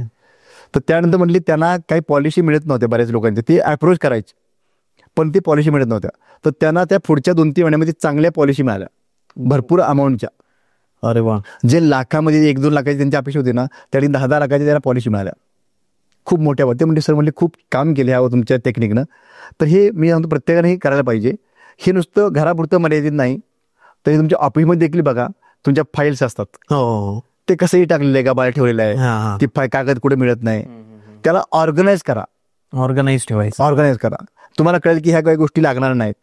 तर त्यानंतर म्हणली त्यांना काही पॉलिसी मिळत नव्हत्या बऱ्याच लोकांचे, ते अप्रोच करायचे पण ती पॉलिसी मिळत नव्हत्या. तर त्यांना त्या पुढच्या 2-3 महिन्यामध्ये चांगल्या पॉलिसी मिळाल्या, भरपूर अमाऊंटच्या. अरे वा. जे लाखामध्ये 1-2 लाखाची त्यांची अपेक्षा होती ना, त्याने 10-10 लाखाच्या त्याला पॉलिसी मिळाल्या, खूप मोठ्या. ते म्हणजे सर म्हणले खूप काम केले ह्यावर तुमच्या टेक्निकनं. तर हे मी सांगतो प्रत्येकाने हे करायला पाहिजे. हे नुसतं घरापुरतं मर्यादित नाही, तर तुमच्या ऑफिसमध्ये देखील बघा, तुमच्या फाईल्स असतात, हो, ते कसंही टाकलेलं आहे, गाबाळ ठेवलेलं आहे, ती कागद कुठे मिळत नाही, त्याला ऑर्गनाईज करा. ऑर्गनाइज ठेवायचं. ऑर्गनाईज करा. तुम्हाला कळेल की ह्या काही गोष्टी लागणार नाहीत.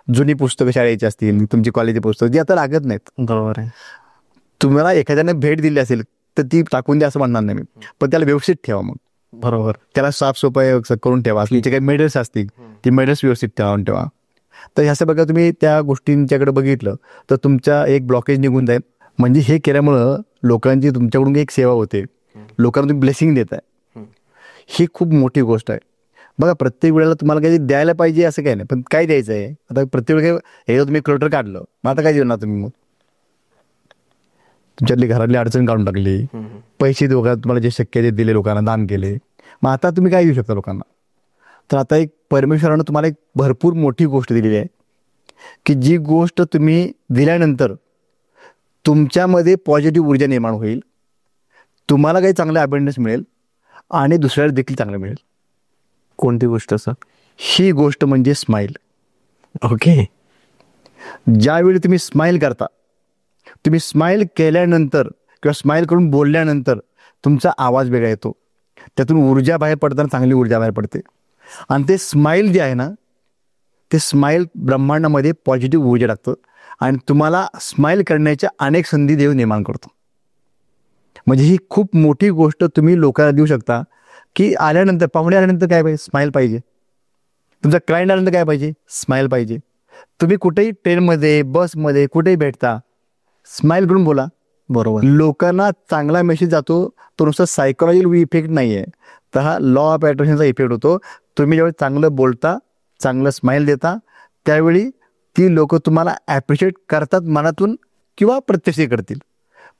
जुनी पुस्तकं शाळेची असतील, तुमची कॉलेजची पुस्तकं, जी आता लागत नाहीत. बरोबर आहे. तुम्हाला एखाद्याने भेट दिली असेल तर ती टाकून द्या असं म्हणणार नाही मी, पण त्याला व्यवस्थित ठेवा. मग बरोबर. त्याला साफसफाई करून ठेवा. तुमचे काही मेडल्स असतील ती मेडल्स व्यवस्थित ठेवा. तर ह्याचं बघा, तुम्ही त्या गोष्टींच्याकडे बघितलं तर तुमचा एक ब्लॉकेज निघून जाईल. म्हणजे हे केल्यामुळं लोकांची तुमच्याकडून एक सेवा होते, लोकांना तुम्ही ब्लेसिंग देत आहे, ही खूप मोठी गोष्ट आहे. बघा प्रत्येक वेळेला तुम्हाला काही द्यायला पाहिजे असं काही नाही, पण काय द्यायचं आहे. आता प्रत्येक वेळेला हे तुम्ही क्लोटर काढलं, मग आता काय देणार तुम्ही, मग तुमच्यातली घरातली अडचण काढून टाकली, पैसे दोघा तुम्हाला जे शक्य ते दिले, लोकांना दान केले, मग आता तुम्ही काय देऊ शकता लोकांना. तर आता एक परमेश्वरानं तुम्हाला एक भरपूर मोठी गोष्ट दिलेली आहे की जी गोष्ट तुम्ही दिल्यानंतर तुमच्यामध्ये पॉझिटिव्ह ऊर्जा निर्माण होईल, तुम्हाला काही चांगलं अबंडन्स मिळेल आणि दुसऱ्याला देखील चांगलं मिळेल. कोणती गोष्ट सर? ही गोष्ट म्हणजे स्माईल. ओके. ज्यावेळी तुम्ही स्माईल करता, तुम्ही स्माईल केल्यानंतर किंवा स्माईल करून बोलल्यानंतर तुमचा आवाज वेगळा येतो, त्यातून ऊर्जा बाहेर पडताना चांगली ऊर्जा बाहेर पडते. आणि ते स्माईल जे आहे ना, ते स्माईल ब्रह्मांडामध्ये पॉझिटिव्ह ऊर्जा टाकतं आणि तुम्हाला स्माईल करण्याच्या अनेक संधी देव निर्माण करतो. म्हणजे ही खूप मोठी गोष्ट तुम्ही लोकांना देऊ शकता की आल्यानंतर, पाहुणे आल्यानंतर काय पाहिजे, स्माईल पाहिजे. तुमचा क्लायंट आल्यानंतर काय पाहिजे, स्माईल पाहिजे. तुम्ही कुठेही ट्रेनमध्ये, बसमध्ये, कुठेही भेटता, स्माईल करून बोला. बरोबर. लोकांना चांगला मेसेज जातो. तो नुसता सायकोलॉजिकल इफेक्ट नाही आहे, तर हा लॉ ऑफ अट्रॅक्शनचा इफेक्ट होतो. तुम्ही ज्यावेळी चांगलं बोलता, चांगलं स्माईल देता, त्यावेळी ती लोक तुम्हाला ॲप्रिशिएट करतात मनातून किंवा प्रत्यक्ष करतील,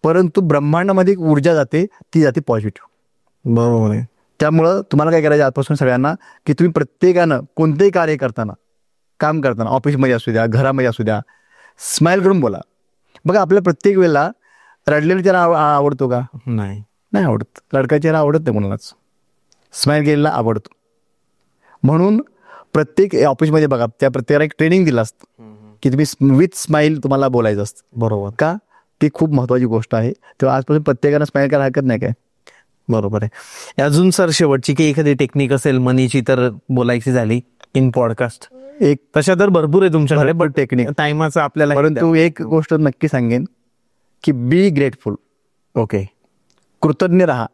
परंतु ब्रह्मांडामध्ये एक ऊर्जा जाते, ती जाते पॉझिटिव्ह. बरोबर आहे. त्यामुळं तुम्हाला काय करायचं आजपासून सगळ्यांना, की तुम्ही प्रत्येकानं कोणतेही कार्य करताना, काम करताना, ऑफिसमध्ये असू द्या, घरामध्ये असू द्या, स्माईल करून बोला. बघा आपल्या प्रत्येक वेळेला रडलेला चेहरा आवडतो का? नाही आवडत. रडका चेहरा आवडत नाही कोणालाच, स्माईल केलेला आवडतो. म्हणून प्रत्येक ऑफिसमध्ये बघा, त्या प्रत्येकाला एक ट्रेनिंग दिलं असतं की तुम्ही विथ स्माईल तुम्हाला बोलायचं असतं. बरोबर. का? ती खूप महत्त्वाची गोष्ट आहे. तेव्हा आजपासून प्रत्येकानं स्माईल करायला हरकत नाही काय. बरोबर आहे. अजून सर शेवटची की एखादी टेक्निक असेल मनीची तर बोलायची झाली इन पॉडकास्ट, एक तशा तर भरपूर आहे तुमच्याकडे, भरपूर टेक्निक, टायमाचं आपल्याला. परंतु एक गोष्ट नक्की सांगेन की बी ग्रेटफुल. ओके. कृतज्ञ राहा.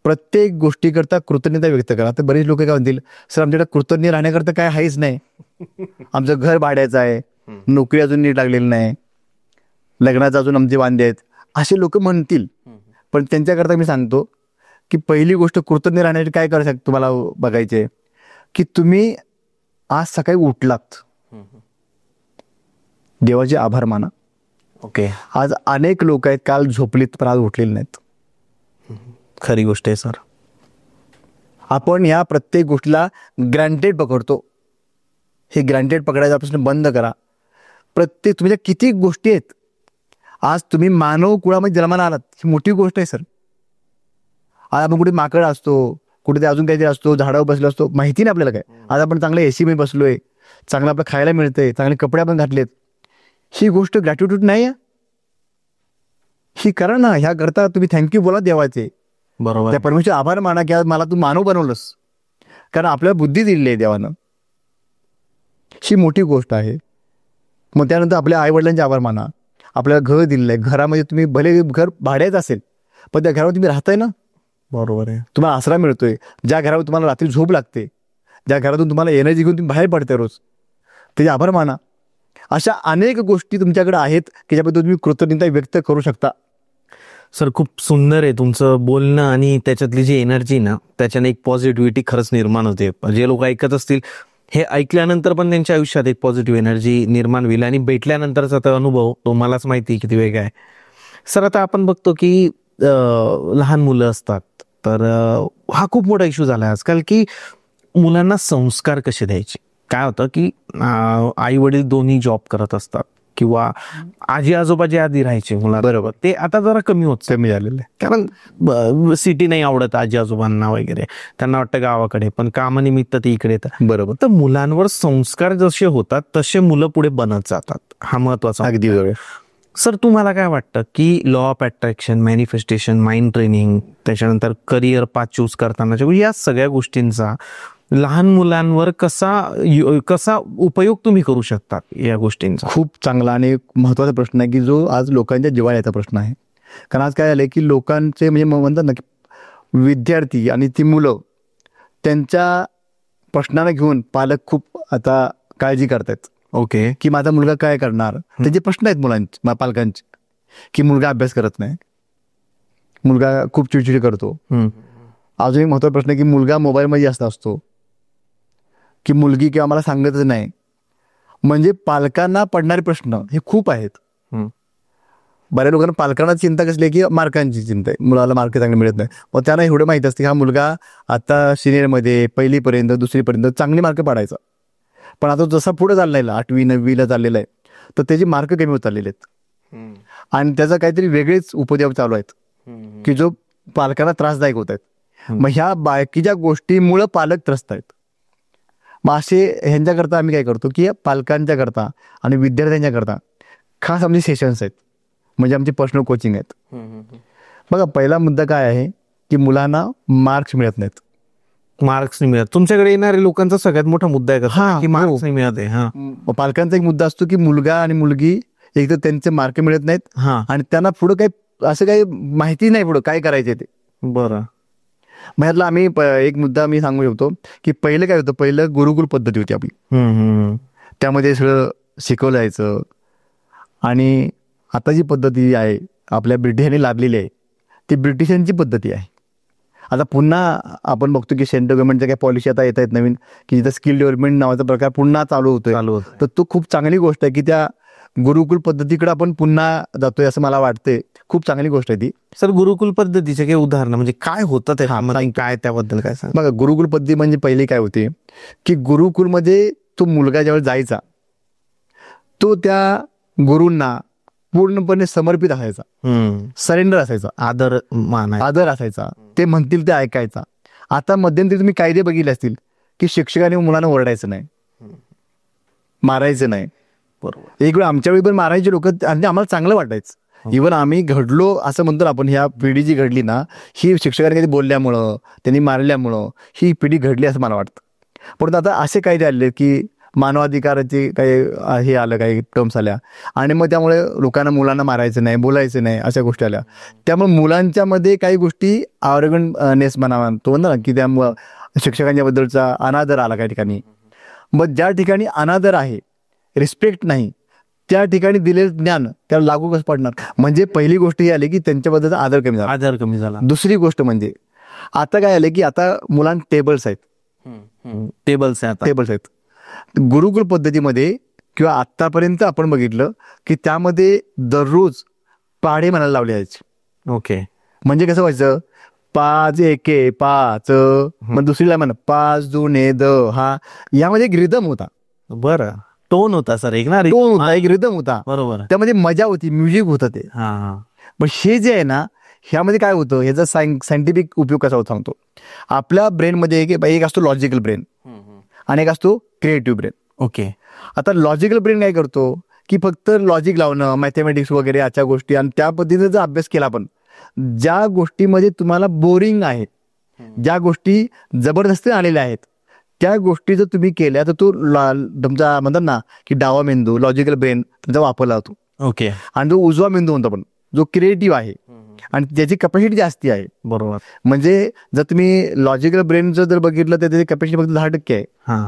प्रत्येक गोष्टीकरता कृतज्ञता व्यक्त करा. तर बरेच लोक काय म्हणतील, सर आमच्याकडे कृतज्ञ राहण्याकरता काय आहेच नाही, आमचं घर भाड्याचं आहे, नोकरी अजून नीट लागलेली नाही, लग्नाचं अजून आमचे वांदे आहेत, असे लोक म्हणतील. पण त्यांच्याकरता मी सांगतो की पहिली गोष्ट कृतज्ञ राहण्यासाठी काय करू शकतो तुम्हाला बघायचे, की तुम्ही आज सकाळी उठलात, देवाचे आभार माना. ओके. आज अनेक लोक आहेत काल झोपलीत पण आज उठलेले नाहीत. खरी गोष्ट आहे सर. आपण ह्या प्रत्येक गोष्टीला ग्रँटेड पकडतो. हे ग्रँटेड पकडायचा प्रश्न बंद करा. प्रत्येक तुमच्या किती गोष्टी आहेत. आज तुम्ही मानव कुळामध्ये जन्माला आलात, ही मोठी गोष्ट आहे सर. आज आपण कुठे माकड असतो, कुठे ते अजून काहीतरी असतो, झाडावर बसलो असतो, माहिती नाही आपल्याला काय. आज आपण चांगल्या एसी मध्ये बसलोय, चांगलं आपलं खायला मिळतंय, चांगले कपडे आपण घातलेत. ही गोष्ट ग्रॅटिट्यूड नाही आहे. ही करा ना. ह्या करता तुम्ही थँक्यू बोला देवाचे. बरोबर. त्या परमेश्वर आभार माना की आज मला तू मानव बनवलंस, कारण आपल्याला बुद्धी दिलेली आहे देवानं. ही मोठी गोष्ट आहे. मग त्यानंतर आपल्या आई वडिलांचे आभार माना. आपल्याला घर दिलेलं आहे. घरामध्ये तुम्ही भले घर भाड्याच असेल, पण त्या घरावर तुम्ही राहताय ना. बरोबर आहे. तुम्हाला आसरा मिळतोय. ज्या घरावर तुम्हाला रात्री झोप लागते, ज्या घरातून तुम्हाला एनर्जी घेऊन तुम्ही बाहेर पडताय रोज, त्याचे आभार माना. अशा अनेक गोष्टी तुमच्याकडे आहेत की ज्याबद्दल तुम्ही कृतज्ञता व्यक्त करू शकता. सर खूप सुंदर आहे तुमचं बोलणं आणि त्याच्यातली जी एनर्जी ना, त्याच्याने एक पॉझिटिव्हिटी खरंच निर्माण होते. जे लोक ऐकत असतील हे ऐकल्यानंतर पण त्यांच्या आयुष्यात एक पॉझिटिव्ह एनर्जी निर्माण होईल आणि भेटल्यानंतरचा तो अनुभव तुम्हालाच माहिती किती वेगळा आहे. सर आता आपण बघतो की लहान मुलं असतात, तर हा खूप मोठा इश्यू झाला आजकाल की मुलांना संस्कार कसे द्यायचे. काय होतं की आई वडील दोन्ही जॉब करत असतात किंवा आजी आजोबा जे आधी राहायचे मुला, बरोबर, ते आता जरा कमी झालेलं आहे. कारण सिटी नाही आवडत आजी आजोबांना वगैरे, त्यांना वाटतं गावाकडे, पण कामानिमित्त ते इकडे येतात. बरोबर. तर मुलांवर संस्कार जसे होतात तसे मुलं पुढे बनत जातात. हा महत्वाचा. अगदी बरोबर. सर तुम्हाला काय वाटतं की law of attraction, manifestation, mind training, त्याच्यानंतर करिअर पाथ चूज करताना या सगळ्या गोष्टींचा लहान मुलांवर कसा उपयोग तुम्ही करू शकता या गोष्टींचा? खूप चांगला आणि महत्त्वाचा प्रश्न आहे की जो आज लोकांच्या जिव्हाळ्याचा प्रश्न आहे. कारण आज काय झालंय की लोकांचे म्हणजे म्हणतात ना की विद्यार्थी आणि ती मुलं त्यांच्या प्रश्नांना घेऊन पालक खूप आता काळजी करतात. ओके. की माझा मुलगा काय करणार, त्याचे प्रश्न आहेत मुलांचे, पालकांचे. की मुलगा अभ्यास करत नाही, मुलगा खूप चिडचिड करतो. अजून एक महत्त्वाचा प्रश्न आहे की मुलगा मोबाईलमध्ये जास्त असतो, की मुलगी किंवा मला सांगतच नाही. म्हणजे पालकांना पडणारे प्रश्न हे खूप आहेत. बऱ्याच लोकांना पालकांना चिंता कसली आहे की मार्कांची चिंता आहे, मुलाला मार्क चांगले मिळत नाही. मग त्यांना एवढं माहीत असते की हा मुलगा आता सिनियरमध्ये पहिलीपर्यंत दुसरीपर्यंत चांगली मार्क पाडायचा, पण आता जसा पुढे चाललेला 8वी 9वीला चाललेला आहे तर त्याचे मार्क कमी होत चाललेले आहेत. आणि त्याचा काहीतरी वेगळेच उपद्रव चालू आहेत की जो पालकांना त्रासदायक होत आहेत. मग ह्या बाकीच्या गोष्टीमुळं पालक त्रस्त आहेत. मग असे ह्यांच्याकरता आम्ही काय करतो की पालकांच्या करता आणि विद्यार्थ्यांच्या करता खास आमचे सेशन्स आहेत, म्हणजे आमचे पर्सनल कोचिंग आहेत. बघा, पहिला मुद्दा काय आहे की मुलांना मार्क्स मिळत नाहीत. मार्क्स नाही मिळत. तुमच्याकडे येणाऱ्या लोकांचा सगळ्यात मोठा मुद्दा आहे का की मार्क्स नाही मिळत आहे? पालकांचा एक मुद्दा असतो की मुलगा आणि मुलगी एक तर त्यांचे मार्क मिळत नाहीत आणि त्यांना पुढं काही असं काही माहिती नाही पुढं काय करायचे ते. बरं. मग ह्यातला आम्ही एक मुद्दा मी सांगू शकतो की पहिलं काय होतं, पहिलं गुरुकुल पद्धती होती आपली. त्यामध्ये सगळं शिकवलं जायचं. आणि आता जी पद्धती आहे आपल्या ब्रिटिशांनी लादलेली आहे ती ब्रिटिशांची पद्धती आहे. आता पुन्हा आपण बघतो की सेंट्रल गव्हर्नमेंटच्या काही पॉलिसी आता येत आहेत नवीन, की जिथं स्किल डेव्हलपमेंट नावाचा प्रकार पुन्हा चालू होतोय. तर तो खूप चांगली गोष्ट आहे की त्या गुरुकुल पद्धतीकडे आपण पुन्हा जातोय असं मला वाटतंय. खूप चांगली गोष्ट आहे ती. सर गुरुकुल पद्धतीचे काही उदाहरण म्हणजे काय होतं ते, काय त्याबद्दल काय सांग? बघा, गुरुकुल पद्धती म्हणजे पहिली काय होते की गुरुकुलमध्ये तो मुलगा ज्यावेळेस जायचा तो त्या गुरूंना पूर्णपणे समर्पित असायचा, सरेंडर असायचा, आदर असायचा, ते म्हणतील ते ऐकायचा. आता मध्यंतरी तुम्ही कायदे बघितले असतील की शिक्षकांनी मुलांना ओरडायचं नाही, मारायचं नाही. बरोबर. एक वेळ आमच्या वेळी पण मारायचे लोक आणि आम्हाला चांगलं वाटायचं. इव्हन आम्ही घडलो असं म्हणतो ना आपण, ह्या पिढी जी घडली ना ही शिक्षकांनी काही बोलल्यामुळं त्यांनी मारल्यामुळं ही पिढी घडली असं मला वाटतं. परंतु आता असे कायदे आले की मानवाधिकाराचे काही हे आलं, काही टर्म्स आल्या आणि मग त्यामुळे लोकांना मुलांना मारायचं नाही, बोलायचं नाही, अशा गोष्टी आल्या. त्यामुळे मुलांच्या मध्ये काही गोष्टी आरोगणनेस म्हणावा तो म्हणतो ना की त्यामुळं शिक्षकांच्या बद्दलचा अनादर आला काही ठिकाणी. मग ज्या ठिकाणी अनादर आहे, रिस्पेक्ट नाही, त्या ठिकाणी दिलेलं ज्ञान त्याला लागू कसं पडणार. म्हणजे पहिली गोष्ट ही आली की त्यांच्याबद्दलचा आदर कमी झाला. दुसरी गोष्ट म्हणजे आता काय आले की आता मुलांना टेबल्स आहेत. गुरुकुल पद्धतीमध्ये किंवा आतापर्यंत आपण बघितलं की त्यामध्ये दररोज पाढे म्हणायला लावले जायचे. ओके. म्हणजे कसं व्हायचं, 5 एके 5, मग दुसरीला म्हणा 5 दुने 10. हा यामध्ये एक रिदम होता, बरं. टोन होता सर, एक ना टोन होता, एक रिदम होता, बरोबर. त्यामध्ये मजा होती, म्युझिक होतं ते. हा हा. पण हे जे आहे ना, ह्यामध्ये काय होतं, ह्याचा सायंटिफिक उपयोग कसा होता सांगतो. आपल्या ब्रेनमध्ये एक असतो लॉजिकल ब्रेन आणि एक असतो क्रिएटिव्ह ब्रेन. ओके. आता लॉजिकल ब्रेन काय करतो की फक्त लॉजिक लावणं, मॅथमॅटिक्स वगैरे अशा गोष्टी, आणि त्या पद्धतीने जर अभ्यास केला आपण, ज्या गोष्टीमध्ये तुम्हाला बोरिंग आहेत, ज्या गोष्टी जबरदस्ती आलेल्या आहेत, त्या गोष्टी जर तुम्ही केल्या तर तो तुमचा म्हणतात ना की डावा मेंदू, लॉजिकल ब्रेन तुमचा वापरला जातो. ओके. आणि जो उजवा मेंदू म्हणतो आपण, जो क्रिएटिव्ह आहे आणि ज्याची कॅपॅसिटी जास्ती आहे. बरोबर. म्हणजे जर तुम्ही लॉजिकल ब्रेनचं जर बघितलं तर त्याची कॅपॅसिटी फक्त 10% आहे, हा.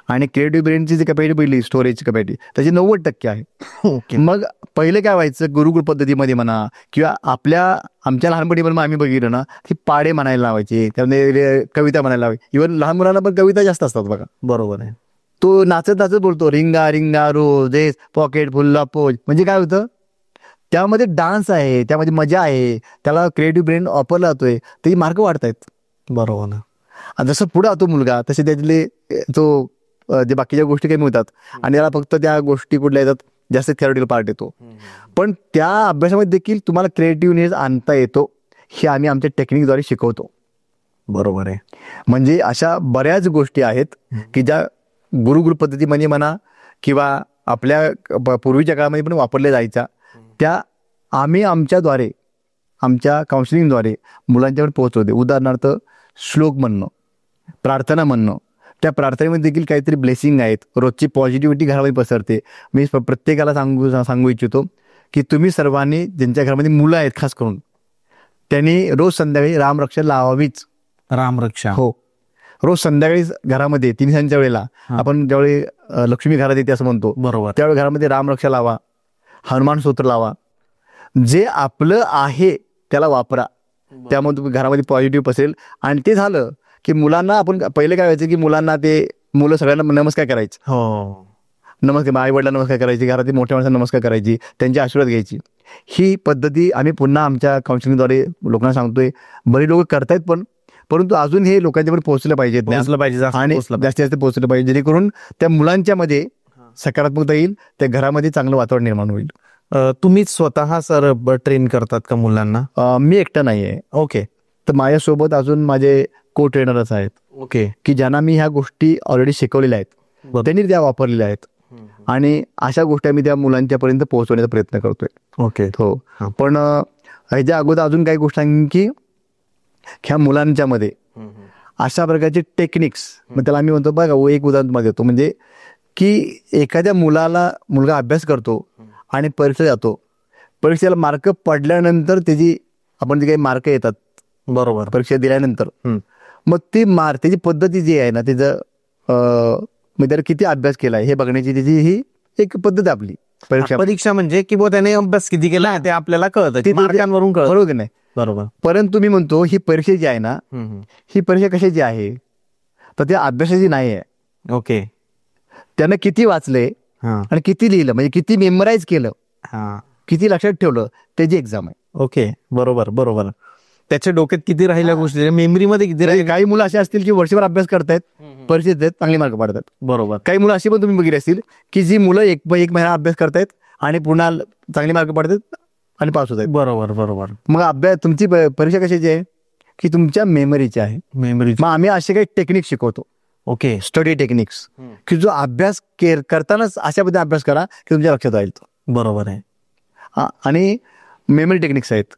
आणि क्रिएटिव्ह ब्रेनची जी कॅपॅसिटी पहिली स्टोरेजची कॅपॅसिटी त्याची 90% आहे. ओके. मग पहिले काय व्हायचं, गुरुकुल पद्धतीमध्ये म्हणा किंवा आमच्या लहानपणी पण आम्ही बघितलं ना की पाडे म्हणायला लावायचे, त्यामध्ये कविता म्हणायला लावायची. इव्हन लहान मुलांना पण कविता जास्त असतात बघा. बरोबर आहे. तो नाचत नाचत बोलतो, रिंगा रिंगा रोजेस पॉकेट फुल्ला पोज. म्हणजे काय होतं, त्यामध्ये डान्स आहे, त्यामध्ये मजा आहे, त्याला क्रिएटिव्ह ब्रेन वापरला जातोय, त्याची मार्क वाढतायत. बरोबर ना. आणि जसं पुढे जातो मुलगा तसे त्यातले तो जे बाकीच्या गोष्टी कमी होतात आणि त्याला फक्त त्या गोष्टी कुठल्या येतात, जास्त थेरॉटिकल पार्ट येतो. पण त्या अभ्यासामध्ये देखील तुम्हाला क्रिएटिव्हनेस आणता येतो, हे आम्ही आमच्या टेक्निकद्वारे शिकवतो. बरोबर आहे. म्हणजे अशा बऱ्याच गोष्टी आहेत की ज्या गुरुकुल पद्धतीमध्ये म्हणा किंवा आपल्या पूर्वीच्या काळामध्ये पण वापरल्या जायच्या, त्या आम्ही आमच्याद्वारे, आमच्या काउन्सिलिंगद्वारे मुलांच्यावर पोहोचवते. उदाहरणार्थ श्लोक म्हणणं, प्रार्थना म्हणणं, त्या प्रार्थनेमध्ये देखील काहीतरी ब्लेसिंग आहेत, रोजची पॉझिटिव्हिटी घरामध्ये पसरते. मी प्रत्येकाला सांगू इच्छितो की तुम्ही सर्वांनी, ज्यांच्या घरामध्ये मुलं आहेत खास करून, त्यांनी रोज संध्याकाळी रामरक्षा लावावीच. रामरक्षा. हो, रोज संध्याकाळी घरामध्ये 3 वेळेला आपण ज्यावेळी लक्ष्मी घरात येते असं म्हणतो, बरोबर, त्यावेळी घरामध्ये रामरक्षा लावा, हनुमान स्तोत्र लावा. जे आपलं आहे त्याला वापरा, त्यामुळे तुम्ही घरामध्ये पॉझिटिव्ह पसेल. आणि ते झालं की मुलांना, आपण पहिले काय व्हायचं की मुलं सगळ्यांना नमस्कार करायचे. हो, नमस्कार, आई वडिलांना नमस्कार करायची, घरातील मोठ्या माणसांना नमस्कार करायची, त्यांचे आशीर्वाद घ्यायची. ही पद्धती आम्ही पुन्हा आमच्या काउन्सिलिंगद्वारे लोकांना सांगतोय. बरी लोक करतायत पण, परंतु अजून हे लोकांच्यापर्यंत पोहोचलं पाहिजे आणि जास्तीत जास्त पोहोचलं पाहिजे, जेणेकरून त्या मुलांच्या मध्ये सकारात्मकता येईल, त्या घरामध्ये चांगलं वातावरण निर्माण होईल. तुम्ही स्वतः सर ट्रेन करतात का मुलांना? मी एकटा नाही आहे. ओके. तर माझ्यासोबत अजून माझे को ट्रेनरच आहेत. ओके. की ज्यांना मी ह्या गोष्टी ऑलरेडी शिकवलेल्या आहेत, त्यांनी त्या वापरलेल्या आहेत, आणि अशा गोष्टी आम्ही त्या मुलांच्यापर्यंत पोहोचवण्याचा प्रयत्न करतोय. ओके. हो. पण ह्याच्या अगोदर अजून काही गोष्टी सांगेन की ह्या मुलांच्या मध्ये अशा प्रकारचे टेक्निक्स, मग त्याला आम्ही म्हणतो बघा, एक उदाहरण मध्ये देतो, म्हणजे की एखाद्या मुलगा अभ्यास करतो आणि परीक्षा जातो, परीक्षेला मार्क पडल्यानंतर त्याची, आपण जे काही मार्क येतात, बरोबर, परीक्षा दिल्यानंतर, मग ती त्याची पद्धती जी आहे ना, त्याचं मग त्याला किती अभ्यास केलाय हे बघण्याची त्याची ही एक पद्धत आपली. परीक्षा म्हणजे की त्याने अभ्यास किती केला ते आपल्याला कळतं, मार्कांवरून कळतं, बरोबर की नाही? बरोबर. परंतु मी म्हणतो ही परीक्षा जी आहे ना, ही परीक्षा कशाची आहे, तर त्या अभ्यासाची नाही आहे. ओके. त्यानं किती वाचले आणि किती लिहिलं, म्हणजे किती मेमराईज केलं, किती लक्षात ठेवलं, त्याची एक्झाम आहे. ओके. बरोबर बरोबर. त्याच्या डोक्यात किती राहिल्या गोष्टी, मेमरीमध्ये किती राहिल्या. काही मुलं असे असतील की वर्षभर अभ्यास करतायत, परीक्षेत देत चांगले मार्क पडतात. बरोबर. काही मुलं अशी पण तुम्ही बघितली असतील की जी मुलं एक महिना अभ्यास करतायत आणि पुन्हा चांगले मार्क पडतात आणि पास होत आहेत. बरोबर बरोबर. मग अभ्यास, तुमची परीक्षा कशाची आहे की तुमच्या मेमरीची आहे. मेमरी. मग आम्ही असे काही टेक्निक शिकवतो. ओके. स्टडी टेक्निक्स, की जो अभ्यास करतानाच अशा पद्धतीने अभ्यास करा की तुमच्या लक्षात राहील. बरोबर आहे. आणि मेमरी टेक्निक्स आहेत.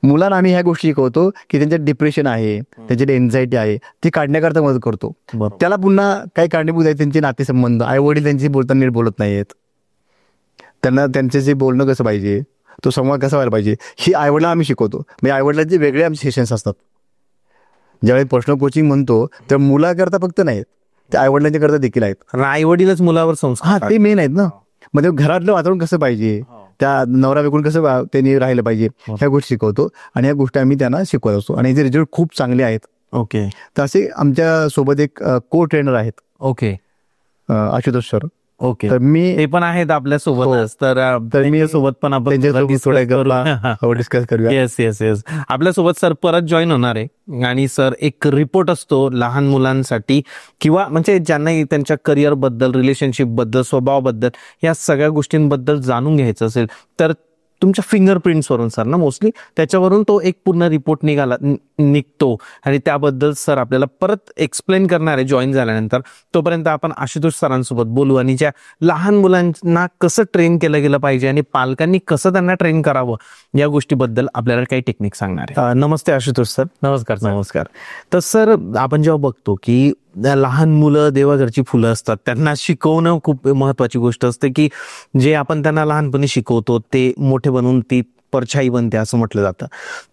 मुलांना आम्ही ह्या गोष्टी शिकवतो की त्यांच्यात डिप्रेशन आहे, त्यांच्यात एन्झायटी आहे, ती काढण्याकरता मदत करतो. त्याला पुन्हा काही कारणीभूत आहे, त्यांचे नातेसंबंध, आई वडील त्यांची बोलताना नीट बोलत नाहीयेत, त्यांना त्यांच्याशी बोलणं कसं पाहिजे, तो संवाद कसा व्हायला पाहिजे, ही आईवडिलांना आम्ही शिकवतो. म्हणजे आईवडिलांचे वेगळे आमचे सेशन्स असतात. ज्यावेळी पर्सनल कोचिंग म्हणतो तर मुलाकरता फक्त नाहीत, ते आईवडिलांच्या करता देखील आहेत. आई वडीलच मुलावर संस्कार, ते मेन आहेत ना. म्हणजे घरातलं वातावरण कसं पाहिजे, त्या नवरा वेगून कसं त्यांनी राहिलं पाहिजे, ह्या गोष्टी शिकवतो. आणि ह्या गोष्टी आम्ही त्यांना शिकवत असतो आणि याचे रिझल्ट खूप चांगले आहेत. ओके. तर असे आमच्या सोबत एक को ट्रेनर आहेत. ओके. Ashutosh sir, okay. तर मी ते पण आहेत आपल्या सोबतच, तर मी सोबत पण आपण त्यांच्यासोबत थोड्या गप्पा डिस्कस करूया. Yes yes yes. आपल्यासोबत सर परत जॉईन होणार आहे आणि सर एक रिपोर्ट असतो लहान मुलांसाठी किंवा म्हणजे ज्यांना त्यांच्या करिअर बद्दल, रिलेशनशिप बद्दल, स्वभावाबद्दल या सगळ्या गोष्टींबद्दल जाणून घ्यायचं असेल तर तुमच्या फिंगरप्रिंट्सवरून सर ना मोस्टली त्याच्यावरून तो एक पूर्ण रिपोर्ट निघतो आणि त्याबद्दल सर आपल्याला परत एक्सप्लेन करणार आहे जॉईन झाल्यानंतर. तोपर्यंत आपण आशुतोष सरांसोबत बोलू आणि ज्या लहान मुलांना कसं ट्रेन केलं गेलं पाहिजे आणि पालकांनी कसं त्यांना ट्रेन करावं या गोष्टीबद्दल आपल्याला काही टेक्निक सांगणार आहे. नमस्ते आशुतोष सर. नमस्कार. नमस्कार. तर सर आपण जेव्हा बघतो की लहान मुलं देवाघरची फुलं असतात, त्यांना शिकवणं खूप महत्वाची गोष्ट असते की जे आपण त्यांना लहानपणी शिकवतो ते मोठे बनून ती परछाई बनते असं म्हटलं जातं.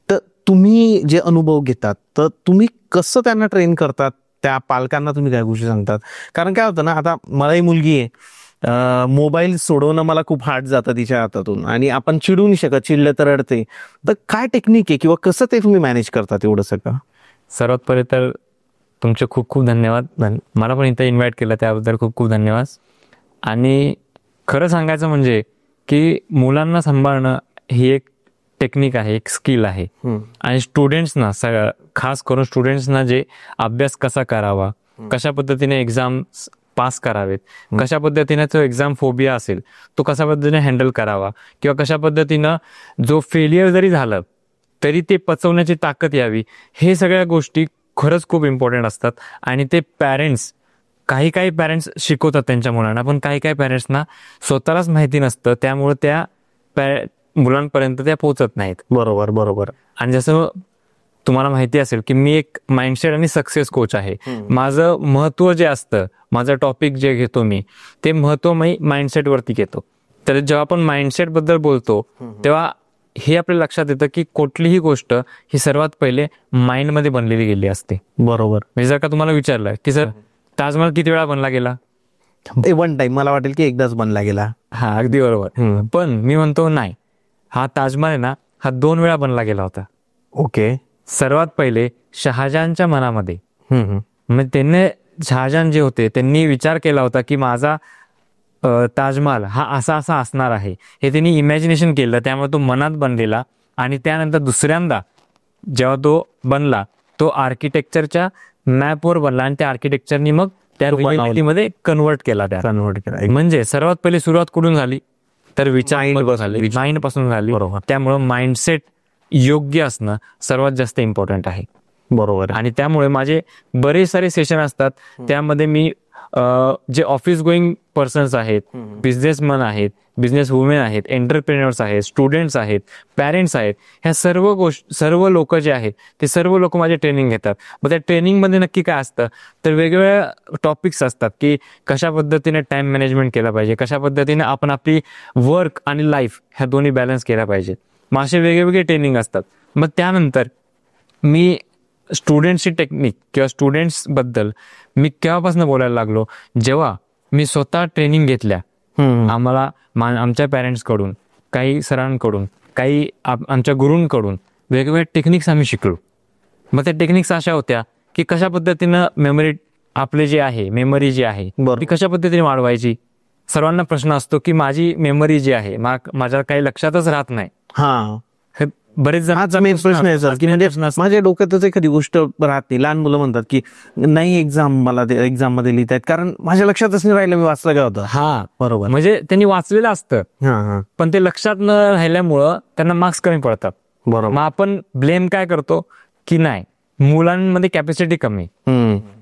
तर तुम्ही जे अनुभव घेतात तर तुम्ही कसं त्यांना ट्रेन करतात, त्या पालकांना तुम्ही काय गोष्टी सांगतात? कारण काय होतं ना, आता मलाही मुलगी आहे, मोबाईल सोडवणं मला खूप हार्ड जातं तिच्या हातातून आणि आपण चिडू नाही शकत, चिडलं तर रडते. तर काय टेक्निक आहे किंवा कसं ते तुम्ही मॅनेज करतात एवढं सगळं? सर्वात पहिले तर तुमचे खूप खूप धन्यवाद. मला पण इथं इन्व्हाइट केलं त्याबद्दल खूप खूप धन्यवाद. आणि खरं सांगायचं म्हणजे की मुलांना सांभाळणं ही एक टेक्निक आहे, एक स्किल आहे. आणि स्टुडंट्सना खास करून स्टुडंट्सना जे अभ्यास कसा करावा, कशा पद्धतीने एक्झाम पास करावेत, कशा पद्धतीने तो एक्झाम फोबिया असेल तो कशा पद्धतीने हँडल करावा किंवा कशा पद्धतीनं जो फेलियर जरी झालं तरी ते पचवण्याची ताकद यावी, हे सगळ्या गोष्टी खरंच खूप इम्पॉर्टंट असतात. आणि ते पॅरेंट्स काही पॅरेंट्स शिकवतात त्यांच्या मुलांना, पण काही पॅरेंट्सना स्वतःलाच माहिती नसतं, त्यामुळे त्या मुलांपर्यंत त्या पोहोचत नाहीत. बरोबर बरोबर. आणि जसं तुम्हाला माहिती असेल की मी एक माइंडसेट आणि सक्सेस कोच आहे. माझं महत्त्व जे असतं, माझं टॉपिक जे घेतो मी, ते महत्त्व मी माइंडसेटवरती घेतो. तर जेव्हा आपण माइंडसेट बद्दल बोलतो तेव्हा हे आपल्या लक्षात येतं की कुठलीही गोष्ट ही सर्वात पहिले माइंडमध्ये बनलेली गेली असते. बरोबर. म्हणजे जर का तुम्हाला विचारलं की सर ताजमहल किती वेळा बनला गेला, वन टाइम मला वाटेल की एकदाच बनला गेला. हा अगदी बरोबर. पण मी म्हणतो नाही, हा ताजमहल आहे ना, हा 2 वेळा बनला गेला होता. ओके. सर्वात पहिले शहाजहानच्या मनामध्ये, म्हणजे त्यांनी शहाजहान जे होते त्यांनी विचार केला होता की माझा ताजमहल हा असा असा असणार आहे, हे त्यांनी इमॅजिनेशन केलं, त्यामुळे तो मनात बनलेला. आणि त्यानंतर दुसऱ्यांदा जेव्हा तो बनला तो आर्किटेक्चरच्या मॅपवर बनला आणि त्या आर्किटेक्चरनी मग त्या रियालिटीमध्ये कन्वर्ट केला. म्हणजे सर्वात पहिले सुरुवात कुठून झाली तर माइंड पासून झाली. बरोबर. त्यामुळं माइंडसेट योग्य असणं सर्वात जास्त इम्पॉर्टंट आहे. बरोबर. आणि त्यामुळे माझे बरेच सारे सेशन असतात, त्यामध्ये मी जे ऑफिस गोईंग पर्सन्स आहेत, बिझनेसमॅन आहेत, बिझनेस वुमेन आहेत, एंटरप्रेन्युअर्स आहेत, स्टुडंट्स आहेत, पॅरेंट्स आहेत, ह्या सर्व लोक जे आहेत ते सर्व लोक माझे ट्रेनिंग घेतात. मग त्या ट्रेनिंगमध्ये नक्की काय असतं तर वेगवेगळ्या टॉपिक्स असतात की कशा पद्धतीने टाइम मॅनेजमेंट केला पाहिजे, कशा पद्धतीने आपण आपली वर्क आणि लाईफ ह्या दोन्ही बॅलन्स केला पाहिजे. मग असे वेगवेगळे ट्रेनिंग असतात. मग त्यानंतर मी स्टुडंट्सची टेक्निक किंवा स्टुडंट्सबद्दल मी केव्हापासून बोलायला लागलो, जेव्हा मी स्वतः ट्रेनिंग घेतल्या. आम्हाला आमच्या पॅरेंट्सकडून, काही सरांकडून, काही आमच्या गुरूंकडून वेगवेगळ्या टेक्निक्स आम्ही शिकलो. मग त्या टेक्निक्स अशा होत्या की कशा पद्धतीनं मेमरी आपले जे आहे, मेमरी जी आहे ती कशा पद्धतीने वाढवायची. सर्वांना प्रश्न असतो की माझी मेमरी जी आहे माझ्या काही लक्षातच राहत नाही. हे बरेच जण प्रश्न आहे सर की म्हणजे माझ्या डोक्यातच एखादी गोष्ट राहते. लहान मुलं म्हणतात की नाही एक्झाम मध्ये लिहित आहेत कारण माझ्या लक्षातच नाही राहिलं मी वाचलं काय होतं. हा बरोबर. म्हणजे त्यांनी वाचलेलं असतं पण ते लक्षात न राहिल्यामुळं त्यांना मार्क्स कमी पडतात. बरोबर. मग आपण ब्लेम काय करतो की नाही मुलांमध्ये कॅपॅसिटी कमी,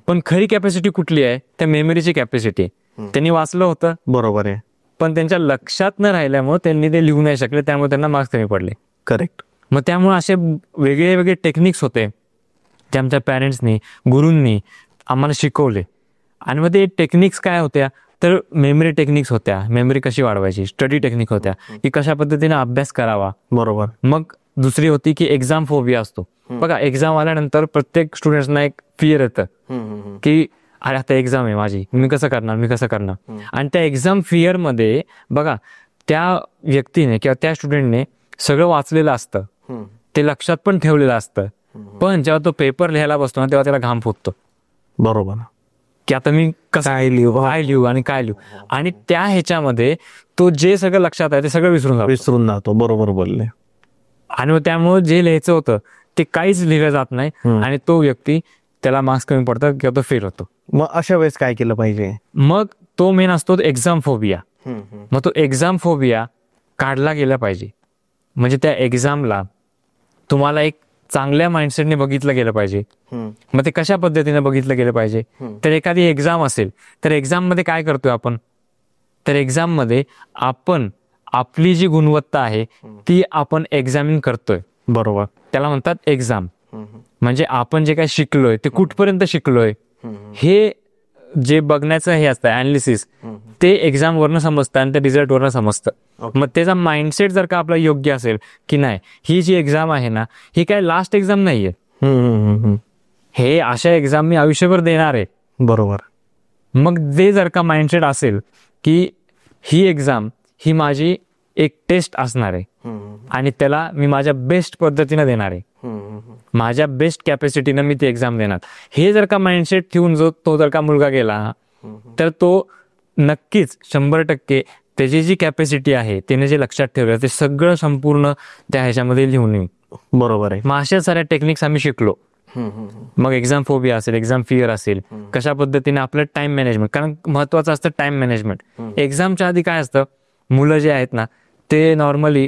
पण खरी कॅपॅसिटी कुठली आहे, त्या मेमरीची कॅपॅसिटी. त्यांनी वाचलं होतं बरोबर आहे, पण त्यांच्या लक्षात न राहिल्यामुळे त्यांनी ते लिहू नाही शकले, त्यामुळे त्यांना मार्क्स कमी पडले. करेक्ट. मग त्यामुळे असे वेगळे टेक्निक्स होते ते आमच्या पॅरेंट्सनी, गुरूंनी आम्हाला शिकवले. आणि मग ते टेक्निक्स काय होत्या तर मेमरी टेक्निक्स होत्या, मेमरी कशी वाढवायची, स्टडी टेक्निक होत्या की कशा पद्धतीने अभ्यास करावा. बरोबर. मग दुसरी होती की एक्झाम फोबिया असतो. बघा एक्झाम आल्यानंतर प्रत्येक स्टुडंट्सना एक फिअर येतं की अरे आता एक्झाम आहे माझी, मी कसं करणार. आणि त्या एक्झाम फिअरमध्ये बघा त्या व्यक्तीने किंवा त्या स्टुडंटने सगळं वाचलेलं असतं, ते लक्षात पण ठेवलेलं असतं, पण जेव्हा तो पेपर लिहायला बसतो ना तेव्हा त्याला घाम फुटतो. बरोबर. की आता मी कसं काय लिहू काय लिहू आणि काय लिहू, आणि त्या ह्याच्यामध्ये तो जे सगळं लक्षात आहे ते सगळं विसरून जातो. विसरून जातो. बरोबर बोलले. आणि मग त्यामुळे जे लिहायचं होतं ते काहीच लिहिलं जात नाही आणि तो व्यक्ती त्याला मार्क्स कमी पडतात किंवा तो फेल होतो. मग अशा वेळेस काय केलं पाहिजे? मग तो मेन असतो एक्झाम फोबिया. मग तो एक्झाम फोबिया काढला गेला पाहिजे. म्हणजे त्या एक्झामला तुम्हाला एक चांगल्या माइंडसेटने बघितलं गेलं पाहिजे. मग ते कशा पद्धतीने बघितलं गेलं पाहिजे, तर एखादी एक्झाम असेल तर एक्झाममध्ये काय करतोय आपण, तर एक्झाममध्ये आपण आपली जी गुणवत्ता आहे ती आपण एक्झामिन करतोय. बरोबर. त्याला म्हणतात एक्झाम. म्हणजे आपण जे काय शिकलोय ते कुठपर्यंत शिकलोय हे जे बघण्याचं हे असतं अनालिसिस, ते एक्झाम वरनं समजतं आणि त्या रिझल्ट वरनं समजतं. मग त्याचा माइंडसेट जर का आपला योग्य असेल की नाही ही जी एक्झाम आहे ना ही काय लास्ट एक्झाम नाहीये, हे अशा एक्झाम मी आयुष्यभर देणार आहे. बरोबर. मग ते जर का माइंडसेट असेल की ही एक्झाम ही माझी एक टेस्ट असणार आहे आणि त्याला मी माझ्या बेस्ट पद्धतीनं देणार आहे, माझ्या बेस्ट कॅपॅसिटीनं मी ती एक्झाम देणार, हे जर का माइंडसेट ठेवून जो तो जर का मुलगा गेला तर तो नक्कीच 100% त्याची जी कॅपॅसिटी आहे त्याने जे लक्षात ठेवलं ते सगळं संपूर्ण त्या ह्याच्यामध्ये लिहून येईल. बरोबर आहे. मग अशा साऱ्या टेक्निक्स आम्ही शिकलो. मग एक्झाम फोबिया असेल, एक्झाम फिअर असेल, कशा पद्धतीने आपलं टाइम मॅनेजमेंट, कारण महत्वाचं असतं टाइम मॅनेजमेंट. एक्झामच्या आधी काय असतं, मुलं जे आहेत ना ते नॉर्मली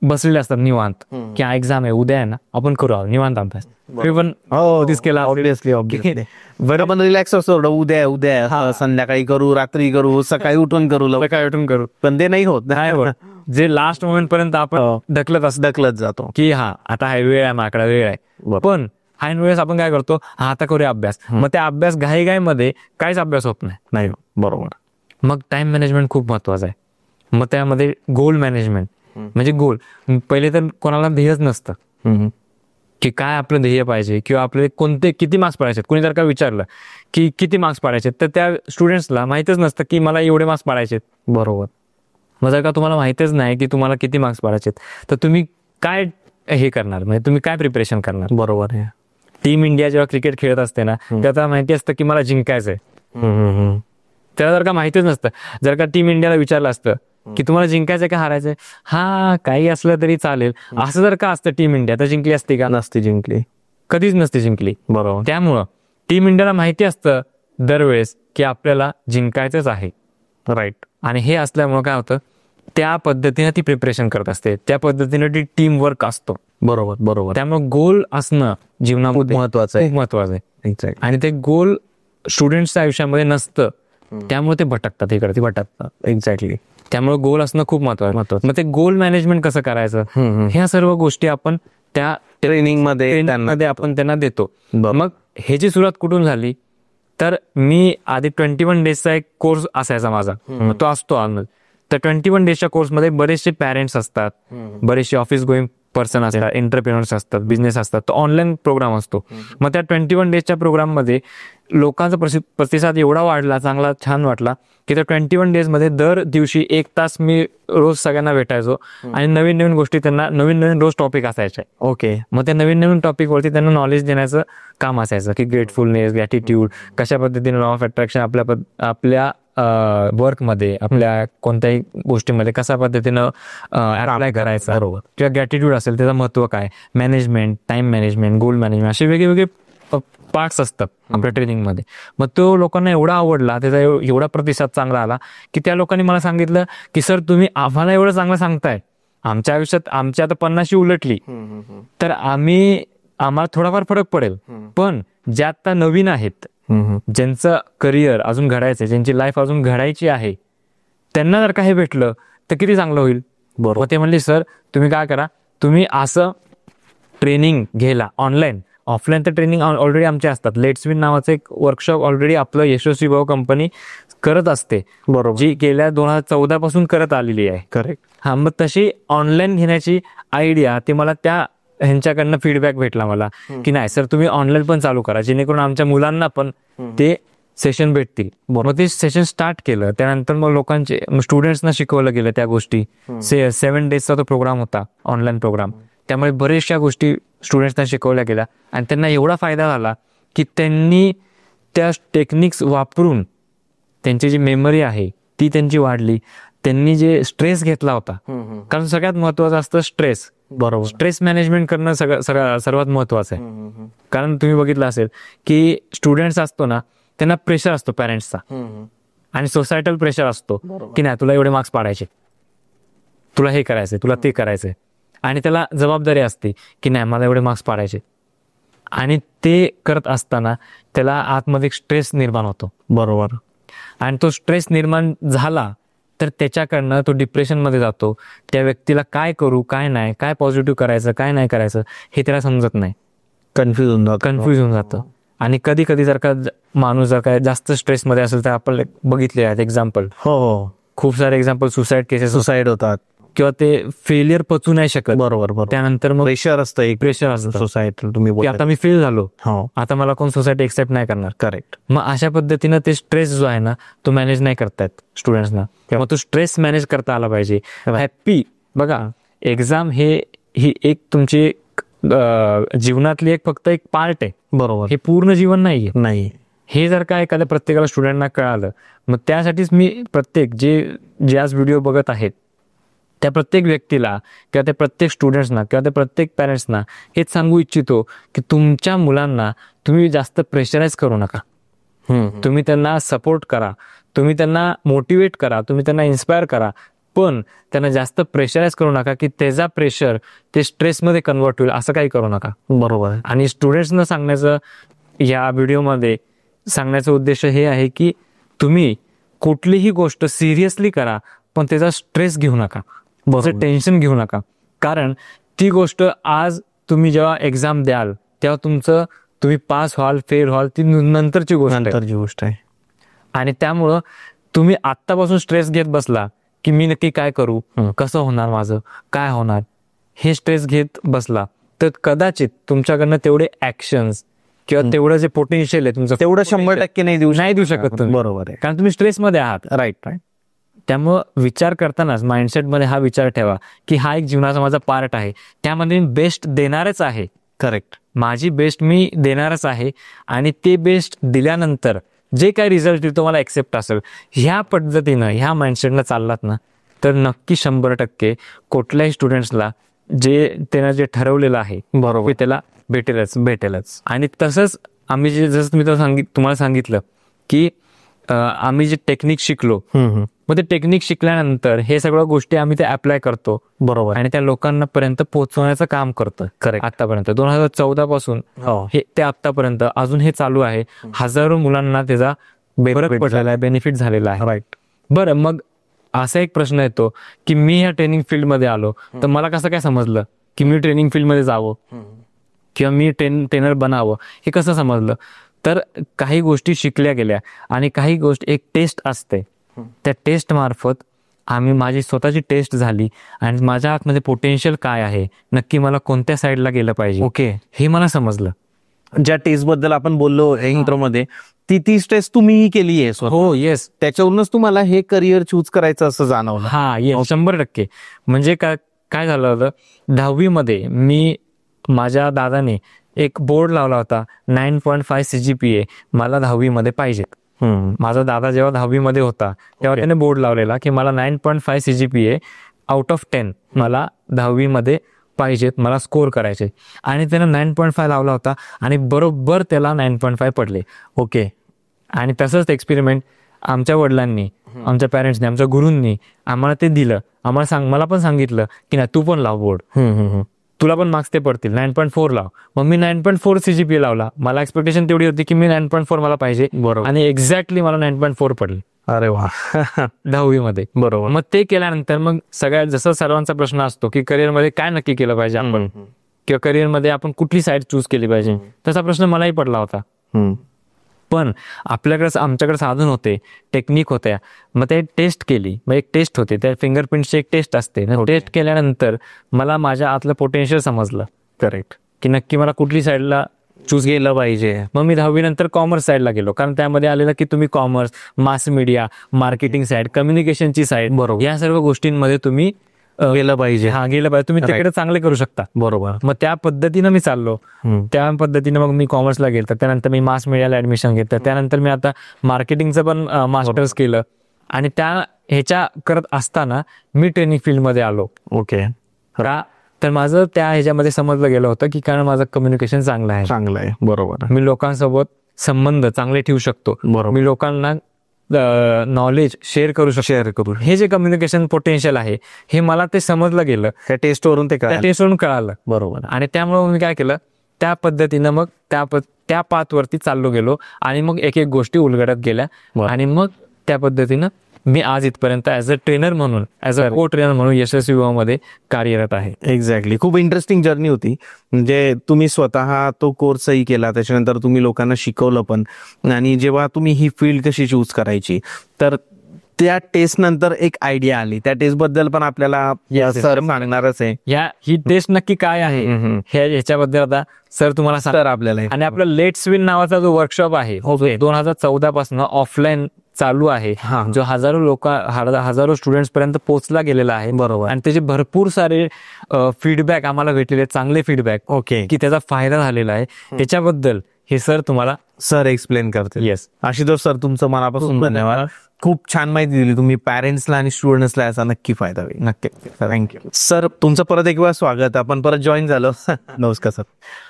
बसलेले असतात निवांत, की एक्झाम आहे उद्या आहे ना आपण करू निवांत अभ्यास. पण केला ऑब्विसली बरं, पण रिलॅक्स असतो उद्या संध्याकाळी करू, रात्री करू, सकाळी उठून करू, काय उठून करू, पण ते नाही होत. जे लास्ट मोमेंट पर्यंत आपण ढकलत जातो की हा आता हा वेळ आहे, माकडा वेळ आहे. पण हा वेळेस आपण काय करतो, हा आता करूया अभ्यास. मग त्या अभ्यास घाईमध्ये काहीच अभ्यास होत नाही. बरोबर. मग टाइम मॅनेजमेंट खूप महत्वाचं आहे. मग त्यामध्ये गोल मॅनेजमेंट, म्हणजे गोल पहिले तर कोणाला ध्येयच नसतं की काय आपलं ध्येय पाहिजे किंवा आपले कोणते किती मार्क्स पाडायचे. कोणी जर का विचारलं की किती मार्क्स पाडायचे तर त्या स्टुडंट्सला माहितच नसतं की मला एवढे मार्क्स पाडायचे. बरोबर. मग जर का तुम्हाला माहितच नाही की तुम्हाला किती मार्क्स पाडायचे तर तुम्ही काय हे करणार, म्हणजे तुम्ही काय प्रिपरेशन करणार. बरोबर आहे. टीम इंडिया जेव्हा क्रिकेट खेळत असते ना त्याला माहिती असतं की मला जिंकायचंय. त्याला जर का माहितीच नसतं, जर का टीम इंडियाला विचारलं असतं की तुम्हाला जिंकायचंय का हारायचंय, हा काही असलं तरी चालेल असं जर का असतं टीम इंडिया तर जिंकली असती का? नसती जिंकली, कधीच नसती जिंकली. बरोबर. त्यामुळं टीम इंडियाला माहिती असतं दरवेळेस की आपल्याला जिंकायचंच आहे. राईट. आणि हे असल्यामुळं काय होतं, त्या पद्धतीने ती प्रिपरेशन करत असते, त्या पद्धतीने ती टीम वर्क असतो. बरोबर. बरोबर. त्यामुळे गोल असणं जीवनामध्ये महत्वाचं खूप महत्वाचं आहे. एक्झॅक्ट. आणि ते गोल स्टुडंट्सच्या आयुष्यामध्ये नसतं त्यामुळे ते भटकतात, इकडे ते भटकतात. एक्झॅक्टली. त्यामुळे गोल असणं खूप महत्वाचं. मग ते गोल मॅनेजमेंट कसं करायचं ह्या सर्व गोष्टी आपण त्या ट्रेनिंग मध्ये आपण त्यांना देतो. मग ह्याची सुरुवात कुठून झाली तर मी आधी 21 डेजचा एक कोर्स असायचा माझा, तो असतो आनंद. तर 21 डेजच्या कोर्समध्ये बरेचसे पॅरेंट्स असतात, बरेचसे ऑफिस गोईंग पर्सन असतात, एंटरप्रेनर्स असतात, बिझनेस असतात. तो ऑनलाईन प्रोग्राम असतो. मग त्या 21 डेजच्या प्रोग्राममध्ये लोकांचा प्रतिसाद एवढा वाढला, चांगला छान वाटला की त्या 21 डेजमध्ये दर दिवशी 1 तास मी रोज सगळ्यांना भेटायचो आणि नवीन नवीन गोष्टी त्यांना, नवीन नवीन रोज टॉपिक असायचे. ओके. मग त्या नवीन नवीन टॉपिकवरती त्यांना नॉलेज देण्याचं काम असायचं की ग्रेटफुलनेस, ग्रॅटिट्यूड, कशा पद्धतीने लॉ ऑफ अट्रॅक्शन आपल्या वर्कमध्ये, आपल्या कोणत्याही गोष्टीमध्ये कशा पद्धतीनं अप्लाय करायचा, बरोबर, किंवा ग्रॅटिट्यूड असेल त्याचं महत्व काय, मॅनेजमेंट, टाइम मॅनेजमेंट, गोल मॅनेजमेंट, असे वेगवेगळे पार्ट्स असतात आपल्या ट्रेनिंगमध्ये. मग तो लोकांना एवढा आवडला, त्याचा एवढा प्रतिसाद चांगला आला की त्या लोकांनी मला सांगितलं की सर तुम्ही आम्हाला एवढं चांगलं सांगताय, आमच्या आयुष्यात आमची आता 50शी उलटली तर आम्हाला थोडाफार फरक पडेल, पण जे आता नवीन आहेत, ज्यांचं करिअर अजून घडायचं, ज्यांची लाईफ अजून घडायची आहे, त्यांना जर का हे भेटलं तर किती चांगलं होईल. बरोबर. ते म्हणले सर तुम्ही काय करा, तुम्ही असं ट्रेनिंग घ्यायला ऑनलाईन, ऑफलाईन तर ट्रेनिंग ऑलरेडी आमचे असतात. लेट्स विन नावाचं एक वर्कशॉप ऑलरेडी आपलं यशस्वी भाऊ कंपनी करत असते, बरोबर, जी गेल्या 2014 पासून करत आलेली आहे. करेक्ट. हा, मग तशी ऑनलाईन घेण्याची आयडिया ते मला त्या ह्यांच्याकडनं फीडबॅक भेटला मला की नाही सर तुम्ही ऑनलाईन पण चालू करा, जेणेकरून आमच्या मुलांना पण ते सेशन भेटतील. मग ते सेशन स्टार्ट केलं. त्यानंतर मग लोकांचे स्टुडंट्सना शिकवलं गेलं त्या गोष्टी. 7 डेजचा तो प्रोग्राम होता, ऑनलाईन प्रोग्राम. त्यामुळे बऱ्याचशा गोष्टी स्टुडंट्सना शिकवल्या गेल्या आणि त्यांना एवढा फायदा झाला की त्यांनी त्या टेक्निक्स वापरून त्यांची जी मेमरी आहे ती त्यांची वाढली. त्यांनी जे स्ट्रेस घेतला होता, कारण सगळ्यात महत्वाचं असतं स्ट्रेस. बरोबर. स्ट्रेस मॅनेजमेंट करणं सर्वात महत्वाचं आहे. कारण तुम्ही बघितलं असेल की स्टुडंट्स असतो ना, त्यांना प्रेशर असतो पॅरेंट्सचा आणि सोसायटल प्रेशर असतो की नाही तुला एवढे मार्क्स पाडायचे, तुला हे करायचंय, तुला ते करायचंय, आणि त्याला जबाबदारी असते की नाही मला एवढे मार्क्स पाडायचे. आणि ते करत असताना त्याला आतमध्ये स्ट्रेस निर्माण होतो. बरोबर. आणि तो स्ट्रेस निर्माण झाला तर त्याच्याकडनं तो डिप्रेशनमध्ये जातो. त्या व्यक्तीला काय करू काय नाही, काय पॉझिटिव्ह करायचं काय नाही करायचं हे त्याला समजत नाही, कन्फ्यूज होऊन जातं. आणि कधी कधी जर का माणूस जर का जास्त स्ट्रेसमध्ये असेल तर आपण बघितले आहेत एक्झाम्पल, हो, खूप सारे एक्झाम्पल सुसाईड केसेस, सुसाईड होतात किंवा ते फेलियर पचू नाही शकत. बरोबर. त्यानंतर मग प्रेशर असतं, एक प्रेशर असतं सोसायटी. तुम्ही की आता मी फेल झालो, हो, आता मला कोण सोसायटी एक्सेप्ट नाही करणार. करेक्ट. मग अशा पद्धतीनं ते स्ट्रेस जो आहे ना तो मॅनेज नाही करतायत स्टुडंट्सना. मग तो स्ट्रेस मॅनेज करता आला पाहिजे. हॅप्पी बघा, एक्झाम ही एक तुमची जीवनातली फक्त एक पार्ट आहे. बरोबर. हे पूर्ण जीवन नाहीये. नाही, हे जर का एखाद्या प्रत्येकाला स्टुडंटना कळालं, मग त्यासाठीच मी प्रत्येक जे आज व्हिडिओ बघत आहेत त्या प्रत्येक व्यक्तीला किंवा त्या प्रत्येक स्टुडंट्सना किंवा त्या प्रत्येक पॅरेंट्सना हेच सांगू इच्छितो की तुमच्या मुलांना तुम्ही जास्त प्रेशराईज करू नका. तुम्ही त्यांना सपोर्ट करा, तुम्ही त्यांना मोटिवेट करा, तुम्ही त्यांना इन्स्पायर करा, पण त्यांना जास्त प्रेशराईज करू नका की त्याचा प्रेशर ते स्ट्रेसमध्ये कन्वर्ट होईल, असं काही करू नका. बरोबर. आणि स्टुडंट्सना सांगण्याचं या व्हिडिओमध्ये सांगण्याचा उद्देश हे आहे की तुम्ही कुठलीही गोष्ट सिरियसली करा, पण त्याचा स्ट्रेस घेऊ नका, त्याचं टेन्शन घेऊ नका. कारण ती गोष्ट आज तुम्ही जेव्हा एक्झाम द्याल तेव्हा तुम्ही पास व्हाल फेल व्हाल ती नंतरची गोष्ट आहे. आणि त्यामुळं तुम्ही आत्तापासून स्ट्रेस घेत बसला की मी नक्की काय करू, कसं होणार माझं, काय होणार, हे स्ट्रेस घेत बसला तर कदाचित तुमच्याकडनं तेवढे ऍक्शन्स किंवा तेवढं जे पोटेन्शियल आहे तुमचं तेवढं 100% नाही देऊ शकत तुम्ही. बरोबर आहे. कारण तुम्ही स्ट्रेसमध्ये आहात. राईट. त्यामुळं विचार करतानाच माइंडसेटमध्ये हा विचार ठेवा की हा एक जीवनाचा माझा पार्ट आहे, त्यामध्ये मी बेस्ट देणारच आहे. करेक्ट. माझी बेस्ट मी देणारच आहे आणि ते बेस्ट दिल्यानंतर जे काही रिझल्ट येईल तो मला एक्सेप्ट असेल. ह्या पद्धतीनं ह्या माइंडसेटनं चाललात ना तर नक्की 100% कुठल्याही स्टुडंट्सला त्यानं जे ठरवलेलं आहे बरोबर त्याला भेटेलच. आणि तसंच आम्ही जसं मी तुम्हाला सांगितलं की आम्ही जे टेक्निक शिकलो, मग ते टेक्निक शिकल्यानंतर हे सगळ्या गोष्टी आम्ही ते अप्लाय करतो. बरोबर. आणि त्या लोकांना पर्यंत पोहोचवण्याचं काम करतो. करेक्ट. आतापर्यंत 2014 पासून हे ते आतापर्यंत अजून हे चालू आहे. हजारो मुलांना त्याचा फरक पडलेला आहे, बेनिफिट झालेला आहे. राईट. बरं, मग असा एक प्रश्न येतो की मी ह्या ट्रेनिंग फील्डमध्ये आलो तर मला कसं काय समजलं की मी ट्रेनिंग फील्डमध्ये जावं किंवा मी ट्रेनर बनावं, हे कसं समजलं? तर काही गोष्टी शिकल्या गेल्या आणि काही गोष्टी एक टेस्ट असते, त्या टेस्ट मार्फत माझी स्वतःची टेस्ट झाली आणि माझ्या आतमध्ये पोटेन्शियल काय आहे, नक्की मला कोणत्या साईडला गेलं पाहिजे, ओके, हे मला समजलं. ज्या टेस्ट बद्दल आपण बोललो इंट्रोमध्ये ती टेस्ट तुम्हीही केली आहे. हो, येस. त्याच्यावरूनच तुम्हाला हे करिअर चूज करायचं असं जाणवलं? हा, येस, 100%. म्हणजे काय झालं होतं, 10वी मध्ये माझ्या दादाने एक बोर्ड लावला होता, 9.5 CGPA मला 10वी मध्ये पाहिजे. माझा दादा जेव्हा 10वी मध्ये होता तेव्हा त्याने बोर्ड लावलेला की मला 9.5 CGPA आउट ऑफ 10 मला 10वी मध्ये पाहिजेत, मला स्कोर करायचे. आणि त्यानं 9.5 लावला होता आणि बरोबर त्याला 9.5 पडले. ओके. आणि तसंच एक्सपेरिमेंट आमच्या वडिलांनी, आमच्या पॅरेंट्सनी, आमच्या गुरूंनी आम्हाला ते दिलं. मला पण सांगितलं की नाही तू पण लाव बोर्ड, तुला पण मार्क्स ते पडतील, 9.4 लाव. मग मी 9.4 CGPA लावला. मला एक्सपेक्टेशन तेवढी होती की मी 9.4 मला पाहिजे. बरोबर. आणि एक्झॅक्टली मला 9.4 पडले. अरे वा. 10वी मध्ये. बरोबर. मग ते केल्यानंतर मग जसं सर्वांचा प्रश्न असतो की करिअरमध्ये काय नक्की केलं पाहिजे आपण किंवा करिअरमध्ये आपण कुठली साईड चूज केली पाहिजे, तसा प्रश्न मलाही पडला होता. पण आमच्याकडे साधन होते, टेक्निक होत्या. मग ते टेस्ट केली. मग एक टेस्ट होते, त्या फिंगरप्रिंटची एक टेस्ट असते. टेस्ट केल्यानंतर मला माझ्या आतलं पोटेन्शियल समजलं. करेक्ट. की नक्की मला कुठली साईडला चूज केलं पाहिजे. मग मी 10वी नंतर कॉमर्स साईडला गेलो, कारण त्यामध्ये आलेलं की तुम्ही commerce, mass media, marketing side, कम्युनिकेशनची साईड, बरोबर, या सर्व गोष्टींमध्ये तुम्ही गेलं पाहिजे. हा गेलं पाहिजे, तुम्ही तिकडे चांगले करू शकता. बरोबर. मग त्या पद्धतीनं मी चाललो. त्या पद्धतीनं मग मी कॉमर्सला गेलो, त्यानंतर मी मास मीडियाला ऍडमिशन घेतलं, त्यानंतर मी आता मार्केटिंगचं पण मास्टर्स केलं. आणि त्या ह्याच्या करत असताना मी ट्रेनिंग फील्डमध्ये आलो. ओके. का तर माझं त्या ह्याच्यामध्ये समजलं गेलं होतं की कारण माझं कम्युनिकेशन चांगलं आहे, चांगलं आहे. बरोबर. मी लोकांसोबत संबंध चांगले ठेवू शकतो, बरोबर. मी लोकांना नॉलेज शेअर करू शकतो. शेअर करू. हे जे कम्युनिकेशन पोटेन्शियल आहे हे मला ते समजलं गेलं, त्या टेस्टवरून ते त्या कळालं. टेस्टवरून कळालं. बरोबर. आणि त्यामुळे मी काय केलं, त्या पद्धतीनं मग त्या पाथवरती चाललो गेलो आणि मग एक एक गोष्टी उलगडत गेल्या. आणि मग त्या पद्धतीनं मी आज इथपर्यंत ॲज अ ट्रेनर म्हणून, ॲज अ को ट्रेनर म्हणून यशस्वी मध्ये कार्यरत आहे. एक्झॅक्टली. खूप इंटरेस्टिंग जर्नी होती. म्हणजे तुम्ही स्वतः तो कोर्सही केला, त्याच्यानंतर तुम्ही लोकांना शिकवलं पण. आणि जेव्हा तुम्ही ही फील्ड कशी चूज करायची, तर त्या टेस्ट नंतर एक आयडिया आली. त्या टेस्ट बद्दल पण आपल्याला सर सांगणारच आहे. ही टेस्ट नक्की काय आहे ह्याच्याबद्दल आता सर तुम्हाला सर आपल्याला. आणि आपलं लेट्स विन नावाचा जो वर्कशॉप आहे 2014 पासून ऑफलाईन चालू आहे, जो हजारो स्टुडंट्स पर्यंत पोहोचला गेलेला आहे. बरोबर. आणि त्याचे भरपूर सारे फीडबॅक आम्हाला भेटलेले, चांगले फीडबॅक. ओके. की त्याचा फायदा झालेला आहे. त्याच्याबद्दल हे सर तुम्हाला सर एक्सप्लेन करतील. येस. आशुतोष सर, तुमचं मनापासून धन्यवाद. खूप छान माहिती दिली तुम्ही. पॅरेंट्सला आणि स्टुडंट्सला याचा नक्की फायदा होईल. नक्की. Thank you sir. तुमचं परत एक वेळा स्वागत. आपण परत जॉईन झालो. नमस्कार सर.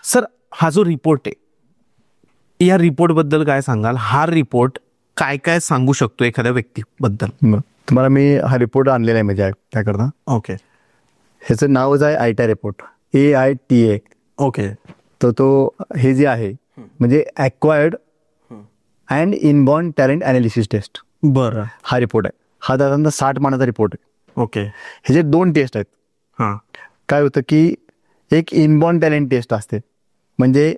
सर, हा जो रिपोर्ट आहे, या रिपोर्ट बद्दल काय सांगाल? हा रिपोर्ट काय काय सांगू शकतो एखाद्या व्यक्तीबद्दल? तुम्हाला मी हा रिपोर्ट आणलेला आहे म्हणजे त्याकरता. ओके. ह्याचं नावच आहे आयटा रिपोर्ट, AITA. ओके. तर तो हे जे आहे म्हणजे acquired and inborn talent analysis test, बरं. हा रिपोर्ट आहे. हा साधारणतः 60 पानाचा रिपोर्ट आहे. ओके. ह्याचे 2 टेस्ट आहेत. हां. काय होतं की एक इनबॉर्न टॅलेंट टेस्ट असते, म्हणजे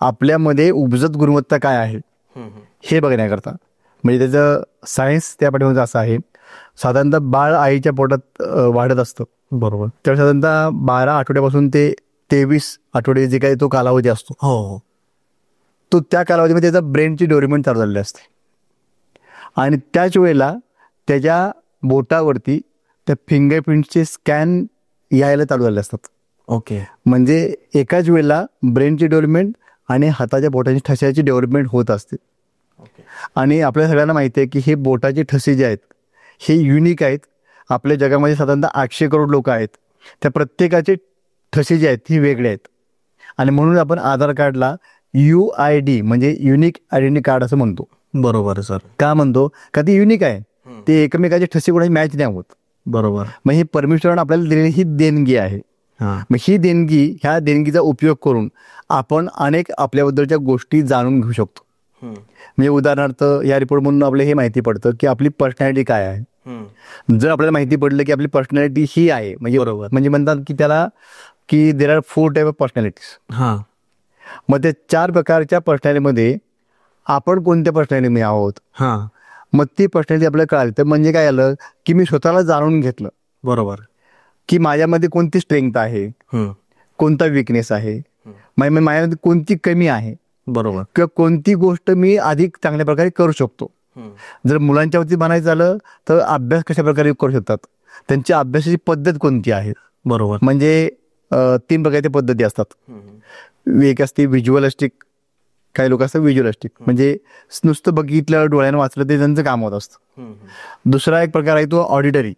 आपल्यामध्ये उपजत गुणवत्ता काय आहे हे बघण्याकरता. म्हणजे त्याचं सायन्स त्या पाठीमागे असं आहे, साधारणतः बाळ आईच्या पोटात वाढत असतं. बरोबर. तर साधारणतः 12 आठवड्यापासून ते 23 आठवडे जे काही तो कालावधी असतो, हो, तो त्या कालावधीमध्ये त्याचा ब्रेनची डेव्हलपमेंट चालू झालेली असते. आणि त्याच वेळेला त्याच्या बोटावरती त्या फिंगरप्रिंटचे स्कॅन यायला चालू झाले असतात. ओके. म्हणजे एकाच वेळेला ब्रेनची डेव्हलपमेंट आणि हाताच्या बोटाची ठश्याची डेव्हलपमेंट होत असते. आणि आपल्या सगळ्यांना माहिती आहे की हे बोटाचे ठसे जे आहेत हे युनिक आहेत. आपल्या जगामध्ये साधारणतः 800 करोड लोक आहेत. त्या प्रत्येकाचे ठसे जे आहेत हे वेगळे आहेत. आणि म्हणून आपण आधार कार्डला UID म्हणजे युनिक आयडेंटिटी कार्ड असं म्हणतो. बरोबर सर. का म्हणतो? का ते युनिक आहे, ते एकमेकाचे ठसे कोणाची मॅच नाही होत. बरोबर. मग ही परमेश्वरानं आपल्याला दिलेली ही देणगी आहे. मग ही देणगी, ह्या देणगीचा उपयोग करून आपण अनेक आपल्याबद्दलच्या गोष्टी जाणून घेऊ शकतो. म्हणजे उदाहरणार्थ या रिपोर्टमधून आपल्याला हे माहिती पडतं की आपली पर्सनॅलिटी काय आहे. जर आपल्याला माहिती पडलं की आपली पर्सनॅलिटी ही आहे, म्हणजे बरोबर, म्हणजे म्हणतात की त्याला की there are 4 type of personalities. हां. मग त्या 4 प्रकारच्या पर्सनॅलिटीमध्ये आपण कोणत्या पर्सनॅलिटीमध्ये आहोत. हां. मग ती पर्सनॅलिटी आपल्याला कळाली तर म्हणजे काय आलं की मी स्वतःला जाणून घेतलं. बरोबर. की माझ्यामध्ये कोणती स्ट्रेंथ आहे, कोणता विकनेस आहे, माझ्यामध्ये कोणती कमी आहे. बरोबर. किंवा कोणती गोष्ट मी अधिक चांगल्या प्रकारे करू शकतो. जर मुलांच्या बाबतीत म्हणायचं झालं तर अभ्यास कशा प्रकारे करू शकतात, त्यांची अभ्यासाची पद्धत कोणती आहे. बरोबर. म्हणजे 3 प्रकारच्या पद्धती असतात. एक असते व्हिज्युअलिस्टिक, काही लोक असतात व्हिज्युअलिस्टिक, म्हणजे नुसतं बघितलं डोळ्यानं वाचलं ते त्यांचं काम होत असतं. दुसरा एक प्रकार आहे तो ऑडिटरी,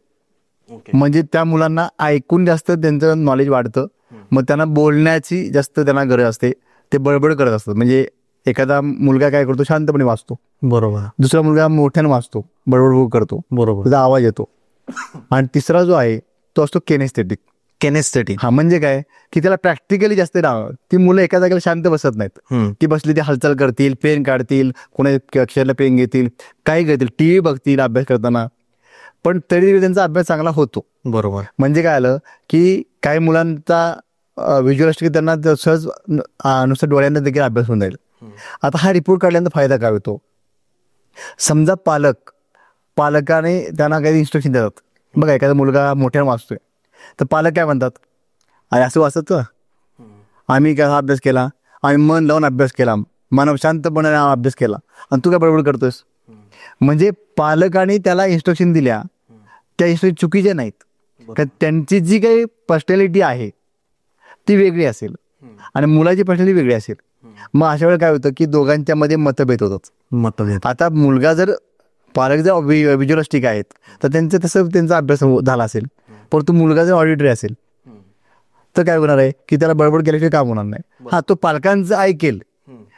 म्हणजे त्या मुलांना ऐकून जास्त त्यांचं नॉलेज वाढतं, मग त्यांना बोलण्याची जास्त त्यांना गरज असते, ते बडबड करत असतात. म्हणजे एखादा मुलगा काय करतो, शांतपणे वाचतो. बरोबर. दुसरा मुलगा मोठ्यानं वाचतो, बडबड करतो, बरोबर, त्याचा आवाज येतो. आणि तिसरा जो आहे तो असतो केनेस्थेटिक. केनेस्थेटिक हा म्हणजे काय की त्याला प्रॅक्टिकली जास्त राहावं. ती मुलं एका जागेला शांत बसत नाहीत, ती बसली ती हालचाल करतील, पेन काढतील, कोणा अक्षरला पेन घेतील, काही करतील, TV बघतील अभ्यास करताना, पण तरी त्यांचा अभ्यास चांगला होतो. बरोबर. म्हणजे काय आलं की काही मुलांचा व्हिज्युअलिस्टिक त्यांना सहज नुसतं डोळ्यांना देखील अभ्यास होऊन जाईल. आता हा रिपोर्ट काढल्यानंतर फायदा काय होतो? समजा पालकाने त्यांना काही इन्स्ट्रक्शन देतात. बघा एखादा मुलगा मोठ्यानं वाचतोय तर पालक काय म्हणतात, अरे असं वाचत आम्ही काय हा अभ्यास केला, आम्ही मन लावून अभ्यास केला, मन शांतपणे अभ्यास केला, आणि तू काय बडबड करतोयस. म्हणजे पालकाने त्याला इन्स्ट्रक्शन दिल्या, त्या इन्स्ट्रक्शन चुकीच्या नाहीत, तर त्यांची जी काही पर्सनॅलिटी आहे ती वेगळी असेल आणि मुलाची पर्सनॅलिटी वेगळी असेल. मग अशा वेळेला काय होतं की दोघांच्या मध्ये मतभेद होतात. मतभेद. आता मुलगा जर पालक जर व्हिज्युअलिस्टिक आहेत तर त्यांचं तसं त्यांचा अभ्यास झाला असेल, परंतु मुलगा जर ऑडिटरी असेल तर काय होणार आहे की त्याला बडबड केल्याशिवाय काम होणार नाही. हा, तो पालकांचं ऐकेल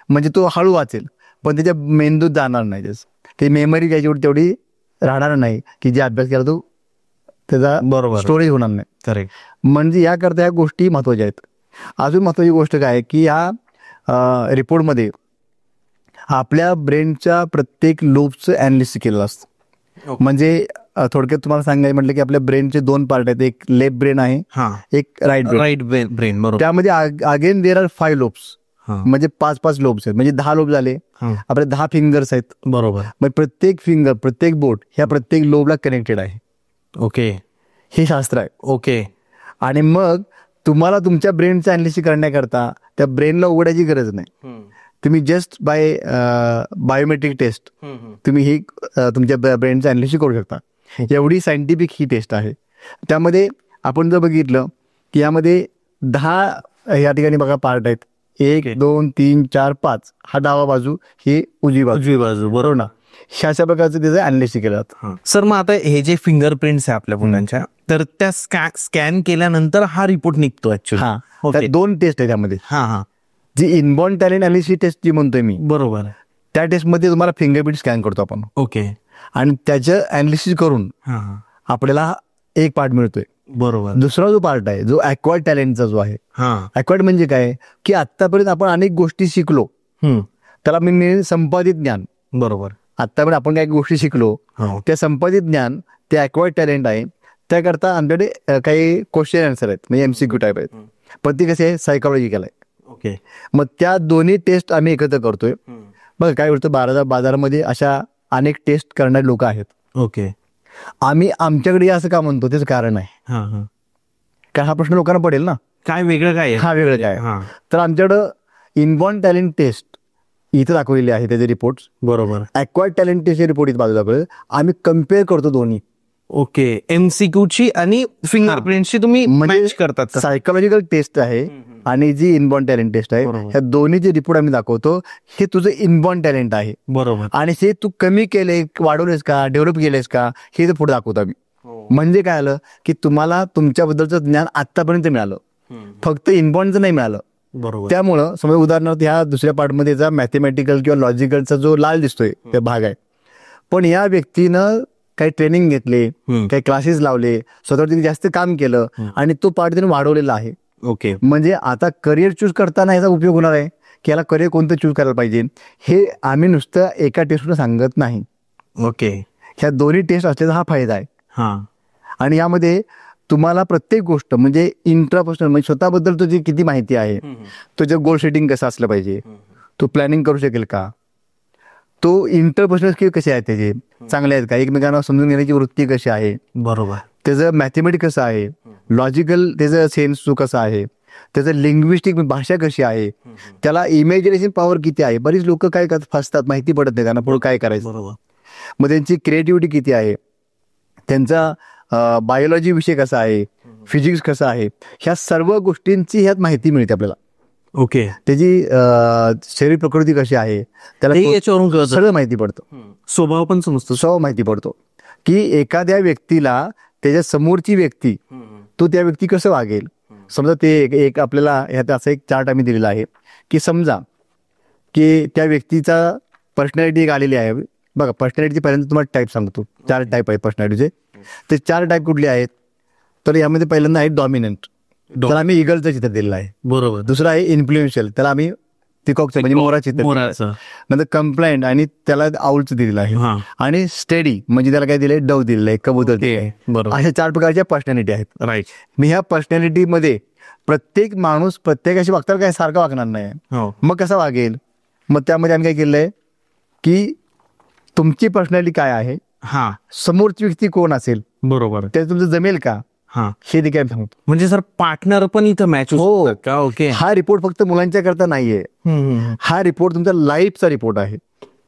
म्हणजे तो हळू वाचेल, पण त्याच्या मेंदूत जाणार नाही. ते मेमरी त्याच्यावर तेवढी राहणार नाही की जे अभ्यास केला तो त्याचा बरोबर स्टोरेज होणार नाही. करेक्ट. म्हणजे याकरता ह्या गोष्टी महत्त्वाच्या आहेत. अजून महत्त्वाची गोष्ट काय आहे की ह्या रिपोर्टमध्ये आपल्या ब्रेनच्या प्रत्येक लोबचं ॲनालिसिस केलेलं असतं. म्हणजे थोडक्यात तुम्हाला सांगायचं म्हटलं की आपल्या ब्रेनचे 2 पार्ट आहेत, एक लेफ्ट ब्रेन आहे, एक राईट ब्रेन. बरोबर. त्यामध्ये अगेन देर आर 5 लोब्स, म्हणजे 5 लोब्स आहेत, म्हणजे 10 लोब झाले. आपले 10 फिंगर्स आहेत. बरोबर. मग प्रत्येक फिंगर, प्रत्येक बोट ह्या प्रत्येक लोबला कनेक्टेड आहे. ओके. हे शास्त्र आहे. ओके. आणि मग तुम्हाला तुमच्या ब्रेनचं ॲनालिसिस करण्याकरता त्या ब्रेनला उघडायची गरज नाही. तुम्ही जस्ट बायोमेट्रिक टेस्ट तुम्ही ही तुमच्या ब्रेनचं ॲनालिसिस करू शकता. एवढी सायंटिफिक ही टेस्ट आहे. त्यामध्ये आपण जर बघितलं की यामध्ये 10 या ठिकाणी बघा पार्ट आहेत. 1 2 3 4 5. हा डावा बाजू, ही उजवी बाजू. बरोबर ना. अशा प्रकारचं त्याचं ॲनालिसिस केलं जातं. सर, मग आता हे जे फिंगरप्रिंट्स आहे आपल्या मुलांच्या, तर त्या स्कॅन केल्यानंतर हा रिपोर्ट निघतो ऍक्च्युअली. हा, त्यात 2 टेस्ट आहे त्यामध्ये. हा. जी इनबॉर्न टॅलेंट ॲनालिसिस टेस्ट जी म्हणतोय मी, बरोबर, त्या टेस्टमध्ये तुम्हाला फिंगरप्रिंट स्कॅन करतो आपण. ओके. आणि त्याचं ॲनालिसिस करून आपल्याला एक पार्ट मिळतोय. बरोबर. दुसरा जो पार्ट आहे, जो अक्वायर्ड टॅलेंटचा जो आहे. अक्वायर्ड म्हणजे काय की आतापर्यंत आपण अनेक गोष्टी शिकलो, त्याला मी संपादित ज्ञान. बरोबर. आतापर्यंत आपण काही गोष्टी शिकलो, त्या संपादित ज्ञान, ते अक्वायर्ड टॅलेंट आहे. त्याकरता आमच्याकडे काही क्वेश्चन आन्सर आहेत, म्हणजे MCQ टाईप आहेत, पण ती कशी आहे, सायकोलॉजिकल आहे. ओके. मग त्या दोन्ही टेस्ट आम्ही एकत्र करतोय. बघा काय होतं, बाजारामध्ये अशा अनेक टेस्ट करणारे लोक आहेत. ओके. आम्ही आमच्याकडे असं का म्हणतो त्याचं कारण आहे. काय हा प्रश्न लोकांना पडेल ना, काय वेगळं काय हा वेगळं काय. तर आमच्याकडं इनबॉर्न टॅलेंट टेस्ट इथं दाखवलेले आहे त्याचे रिपोर्ट. बरोबर. अक्वायर्ड टॅलेंट टेस्टचे रिपोर्ट इथं बाजूला दाखवले. आम्ही कम्पेअर करतो दोन्ही. ओके. MCQ ची आणि फिंगरप्रिंटची तुम्ही मॅच करतात. सायकोलॉजिकल टेस्ट आहे आणि जी इनबॉर्न टॅलेंट टेस्ट आहे, ह्या दोन्हीचे रिपोर्ट आम्ही दाखवतो. हे तुझं इनबॉर्न टॅलेंट आहे. बरोबर. आणि हे तू कमी केले, वाढवलेस का, डेव्हलप केलेस का, हे पुढे दाखवतो आम्ही. म्हणजे काय आलं की तुम्हाला तुमच्याबद्दलचं ज्ञान आतापर्यंत मिळालं, फक्त इनबॉर्नचं नाही मिळालं. बरोबर. त्यामुळं समजा उदाहरणार्थ ह्या दुसऱ्या पार्टमध्ये मॅथमॅटिकल किंवा लॉजिकलचा जो लाल दिसतोय ते भाग आहे, पण या व्यक्तीनं काही ट्रेनिंग घेतले, काही क्लासेस लावले, स्वतःवरती जास्त काम केलं आणि तो पार्ट त्याने वाढवलेला आहे. ओके. म्हणजे आता करिअर चूज करताना याचा उपयोग होणार आहे की याला करिअर कोणतं चूज करायला पाहिजे, हे आम्ही नुसतं एका टेस्टवर सांगत नाही. ओके. ह्या दोन्ही टेस्ट असल्याचा हा फायदा आहे. आणि यामध्ये तुम्हाला प्रत्येक गोष्ट म्हणजे इंट्रापर्सनल, म्हणजे स्वतःबद्दल तुझी किती माहिती आहे, तुझं गोल सेटिंग कसं असलं पाहिजे, तू प्लॅनिंग करू शकेल का, तो इंटरपर्सनल स्किल कसे आहेत त्याचे, चांगले आहेत का, एकमेकांना समजून घेण्याची वृत्ती कशी आहे. बरोबर. त्याचं मॅथमॅटिक्स कसं आहे, लॉजिकल त्याचं सेन्स तो कसा आहे, त्याचं लिंग्विस्टिक भाषा कशी आहे, त्याला इमॅजिनेशन पॉवर किती आहे. बरीच लोक काय फसतात, माहिती पडत नाही त्यांना पुढे काय करायचं. बरोबर. मग त्यांची क्रिएटिव्हिटी किती आहे, त्यांचा बायोलॉजी विषय कसा आहे, फिजिक्स कसं आहे, ह्या सर्व गोष्टींची ह्यात माहिती मिळते आपल्याला. ओके. त्याची शरीर प्रकृती कशी आहे, त्याला याच्यावरून सगळं माहिती पडतं. स्वभाव पण समजतो, स्वभाव माहिती पडतो की एखाद्या व्यक्तीला त्याच्या समोरची व्यक्ती, तो त्या व्यक्ती कसं वागेल. समजा ते एक आपल्याला ह्यात असं एक चार्ट आम्ही दिलेला आहे की समजा की त्या व्यक्तीचा पर्सनॅलिटी एक आलेली आहे. बघा, पर्सनॅलिटीचे पहिल्यांदा तुम्हाला टाईप सांगतो. 4 टाईप आहे पर्सनॅलिटीचे. ते 4 टाईप कुठले आहेत, तर यामध्ये पहिल्यांदा आहे डॉमिनंट, त्याला आम्ही इगलचं चित्र दिलेलं आहे. बरोबर. दुसरं आहे इन्फ्लुएन्शियल, त्याला आम्ही पिकॉकचं म्हणजे मोरा चित्र. नंतर कंप्लायंट आणि त्याला आऊलचं दिलेलं आहे. आणि स्टेडी म्हणजे त्याला काय दिलंय, डव दिलेलं आहे, कबूतर दिलंय. अशा 4 प्रकारच्या पर्सनॅलिटी आहेत. राईट. मी ह्या पर्सनॅलिटीमध्ये प्रत्येक माणूस प्रत्येकाशी वागताना काय सारखं वागणार नाही. मग कसा वागेल, मग त्यामध्ये आम्ही काय केलंय की तुमची पर्सनॅलिटी काय आहे, समोरची व्यक्ती कोण असेल, बरोबर, ते तुमचं जमेल का, हे देखील सांगतो. म्हणजे सर पार्टनर पण इथं मॅच हो का. ओके. हा रिपोर्ट फक्त मुलांच्या करता नाहीये, हा रिपोर्ट तुमचा लाईफचा रिपोर्ट आहे.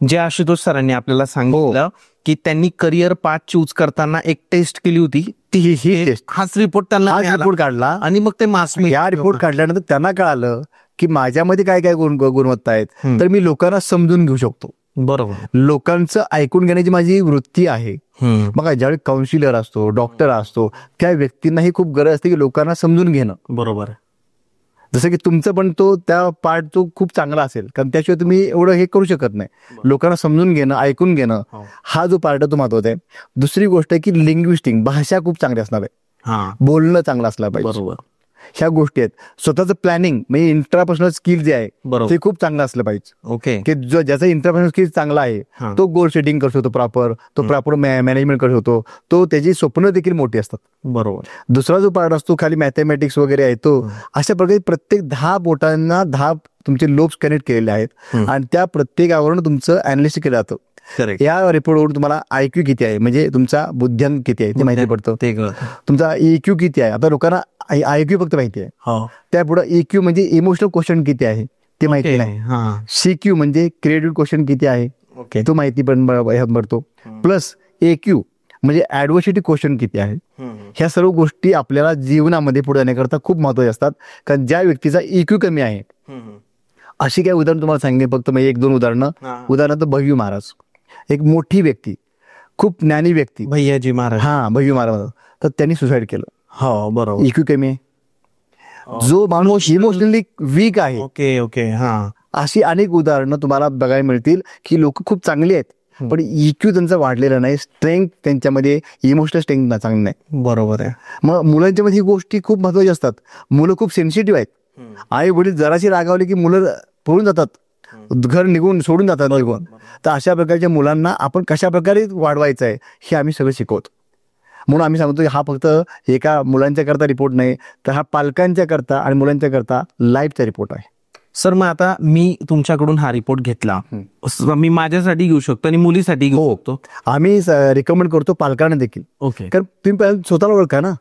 जे आशुतोष सरांनी आपल्याला सांगितलं की त्यांनी करिअर पाथ चूज करताना एक टेस्ट केली होती, ही टेस्ट, हाच रिपोर्ट त्यांना हा मिळाला. रिपोर्ट काढला आणि मग ते मास या रिपोर्ट काढल्यानंतर त्यांना कळालं की माझ्यामध्ये काय काय गुणवत्ता आहेत, तर मी लोकांना समजून घेऊ शकतो. बरोबर. लोकांचं ऐकून घेण्याची माझी वृत्ती आहे. मग ज्यावेळी काउन्सिलर असतो, डॉक्टर असतो, त्या व्यक्तींनाही खूप गरज असते की लोकांना समजून घेणं. बरोबर. जसं की तुमचं पण त्या पार्ट तो खूप चांगला असेल, कारण त्याशिवाय तुम्ही एवढं हे करू शकत नाही. लोकांना समजून घेणं, ऐकून घेणं, हा जो पार्ट तो महत्वाचा आहे. दुसरी गोष्ट आहे की लिंग्विस्टिक, भाषा खूप चांगली असणार आहे, बोलणं चांगलं असलं पाहिजे. बरोबर. ह्या गोष्टी आहेत. स्वतःचं प्लॅनिंग म्हणजे इंट्रापर्सनल स्किल जे आहे ते खूप चांगलं असलं पाहिजे. ओके. की जो ज्याचा इंट्रापर्सनल स्किल चांगला आहे तो गोल सेटिंग करू शकतो प्रॉपर, तो प्रॉपर मॅनेजमेंट करू शकतो, तो त्याची स्वप्न देखील मोठी असतात. बरोबर. दुसरा जो पार्ट असतो खाली मॅथमॅटिक्स वगैरे आहे, तो अशा प्रकारे प्रत्येक 10 बोटांना 10 तुमचे लोब्स कनेक्ट केलेले आहेत आणि त्या प्रत्येकावरून तुमचं अनालिसिस केलं जातं. या रिपोर्टवरून तुम्हाला IQ किती आहे, म्हणजे तुमचा बुद्ध्यांक किती आहे ते माहिती पडतं, तुमचा EQ किती आहे. आता लोकांना IQ फक्त माहिती आहे, त्यापुढे EQ म्हणजे इमोशनल क्वेश्चन किती आहे ते माहिती नाही. CQ म्हणजे क्रिएटिव्ह क्वेश्चन किती आहे तो माहिती पण पडतो. प्लस AQ म्हणजे ऍडव्हर्सिटी क्वेश्चन किती आहे. ह्या सर्व गोष्टी आपल्याला जीवनामध्ये पुढे जाण्याकरता खूप महत्वाच्या असतात. कारण ज्या व्यक्तीचा EQ कमी आहे, अशी काही उदाहरण तुम्हाला सांगितले फक्त म्हणजे 1-2 उदाहरणं. उदाहरणार्थ भैयू महाराज, एक मोठी व्यक्ती, खूप ज्ञानी व्यक्ती, भैयाजी महाराज. भैयू महाराज, तर त्यांनी सुसाईड केलं. हो बरोबर. EQ कमी आहे. जो माणूस इमोशनली वीक आहे. Okay okay. अशी अनेक उदाहरणं तुम्हाला बघायला मिळतील की लोक खूप चांगली आहेत पण EQ त्यांचा वाढलेला नाही, स्ट्रेंथ त्यांच्यामध्ये, इमोशनल स्ट्रेंथ चांगली नाही. बरोबर आहे. मग मुलांच्या मध्ये ही गोष्टी खूप महत्वाच्या असतात. मुलं खूप सेन्सिटिव्ह आहेत. आई वडील जराशी रागावले की मुलं पळून जातात, घर निघून सोडून जातात निघून. तर अशा प्रकारच्या मुलांना आपण कशा प्रकारे वाढवायचं आहे हे आम्ही सगळं शिकवतो. म्हणून आम्ही सांगतो की हा फक्त एका मुलांच्या करता रिपोर्ट नाही, तर हा पालकांच्या करता आणि मुलांच्या करता लाईफचा रिपोर्ट आहे. सर मग आता मी तुमच्याकडून हा रिपोर्ट घेतला, मी माझ्यासाठी घेऊ शकतो आणि मुलीसाठी घेऊ शकतो. आम्ही रिकमेंड करतो पालकांना देखील. ओके. कारण तुम्ही स्वतःला ओळखा ना,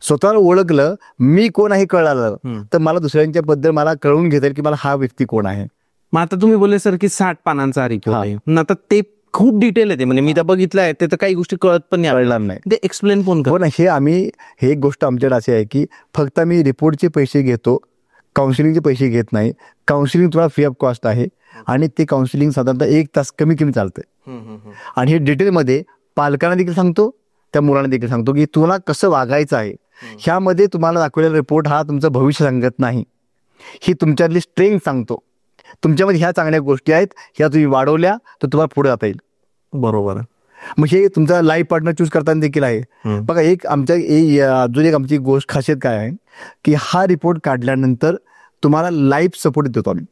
स्वतःला ओळखलं मी कोण आहे कळालं तर मला दुसऱ्यांच्या बद्दल मला कळून घेता येईल की मला हा व्यक्ती कोण आहे. मग आता तुम्ही बोलले सर की 60 पानांचा रिपोर्ट आहे, आता ते खूप डिटेल आहे, म्हणजे मी तर बघितलं आहे, ते तर काही गोष्टी कळत पण कळणार नाही. ते एक्सप्लेन कोण करतो? हे आम्ही हे एक गोष्ट आमच्याकडे अशी आहे की फक्त आम्ही रिपोर्टचे पैसे घेतो, काउन्सिलिंगचे पैसे घेत नाही. काउन्सिलिंग थोडा फ्री ऑफ कॉस्ट आहे आणि ते काउन्सिलिंग साधारणतः 1 तास कमी चालतंय. आणि हे डिटेलमध्ये पालकांना देखील सांगतो, त्या मुलांना देखील सांगतो की तुला कसं वागायचं आहे. ह्यामध्ये तुम्हाला दाखवलेला रिपोर्ट हा तुमचं भविष्य सांगत नाही, ही तुमच्यातली स्ट्रेंथ सांगतो. तुमच्यामध्ये ह्या चांगल्या गोष्टी आहेत, ह्या तुम्ही वाढवल्या तर तुम्हाला पुढे जाता येईल. बरोबर. मग हे तुमचा लाईफ पार्टनर चूज करताना देखील आहे. बघा एक अजून एक आमची गोष्ट खासियत काय आहे की हा रिपोर्ट काढल्यानंतर तुम्हाला लाईफ सपोर्ट देतो आम्ही.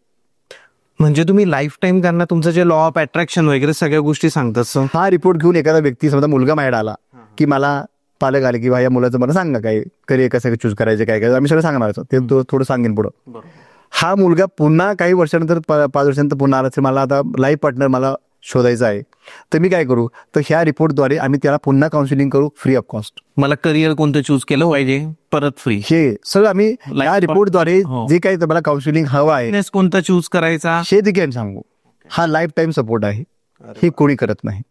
म्हणजे तुम्ही लाईफ टाईम त्यांना तुमचं जे लॉ ऑफ अट्रॅक्शन वगैरे सगळ्या गोष्टी सांगतात. हा रिपोर्ट घेऊन एखादा व्यक्ती, समजा मुलगा माझ्याकडे आला की मला पालक आले की या मुलाचं मला सांगा काय करिअर कसं चूज करायचं, काय काय आम्ही सगळं सांगणार ते थोडं सांगेन पुढं. हा मुलगा पुन्हा काही वर्षानंतर 5 वर्षानंतर पुन्हा आला, मला आता लाईफ पार्टनर मला शोधायचा आहे, तर मी काय करू, तर ह्या रिपोर्टद्वारे आम्ही त्याला पुन्हा काउन्सिलिंग करू फ्री ऑफ कॉस्ट. मला करिअर कोणतं चूज केलं पाहिजे परत फ्री, हे सगळं आम्ही या रिपोर्टद्वारे जे काही तुम्हाला काउन्सिलिंग हवं आहे, कोणता चूज करायचा हे देखील सांगू. हा लाईफ टाईम सपोर्ट आहे, हे कोणी करत नाही.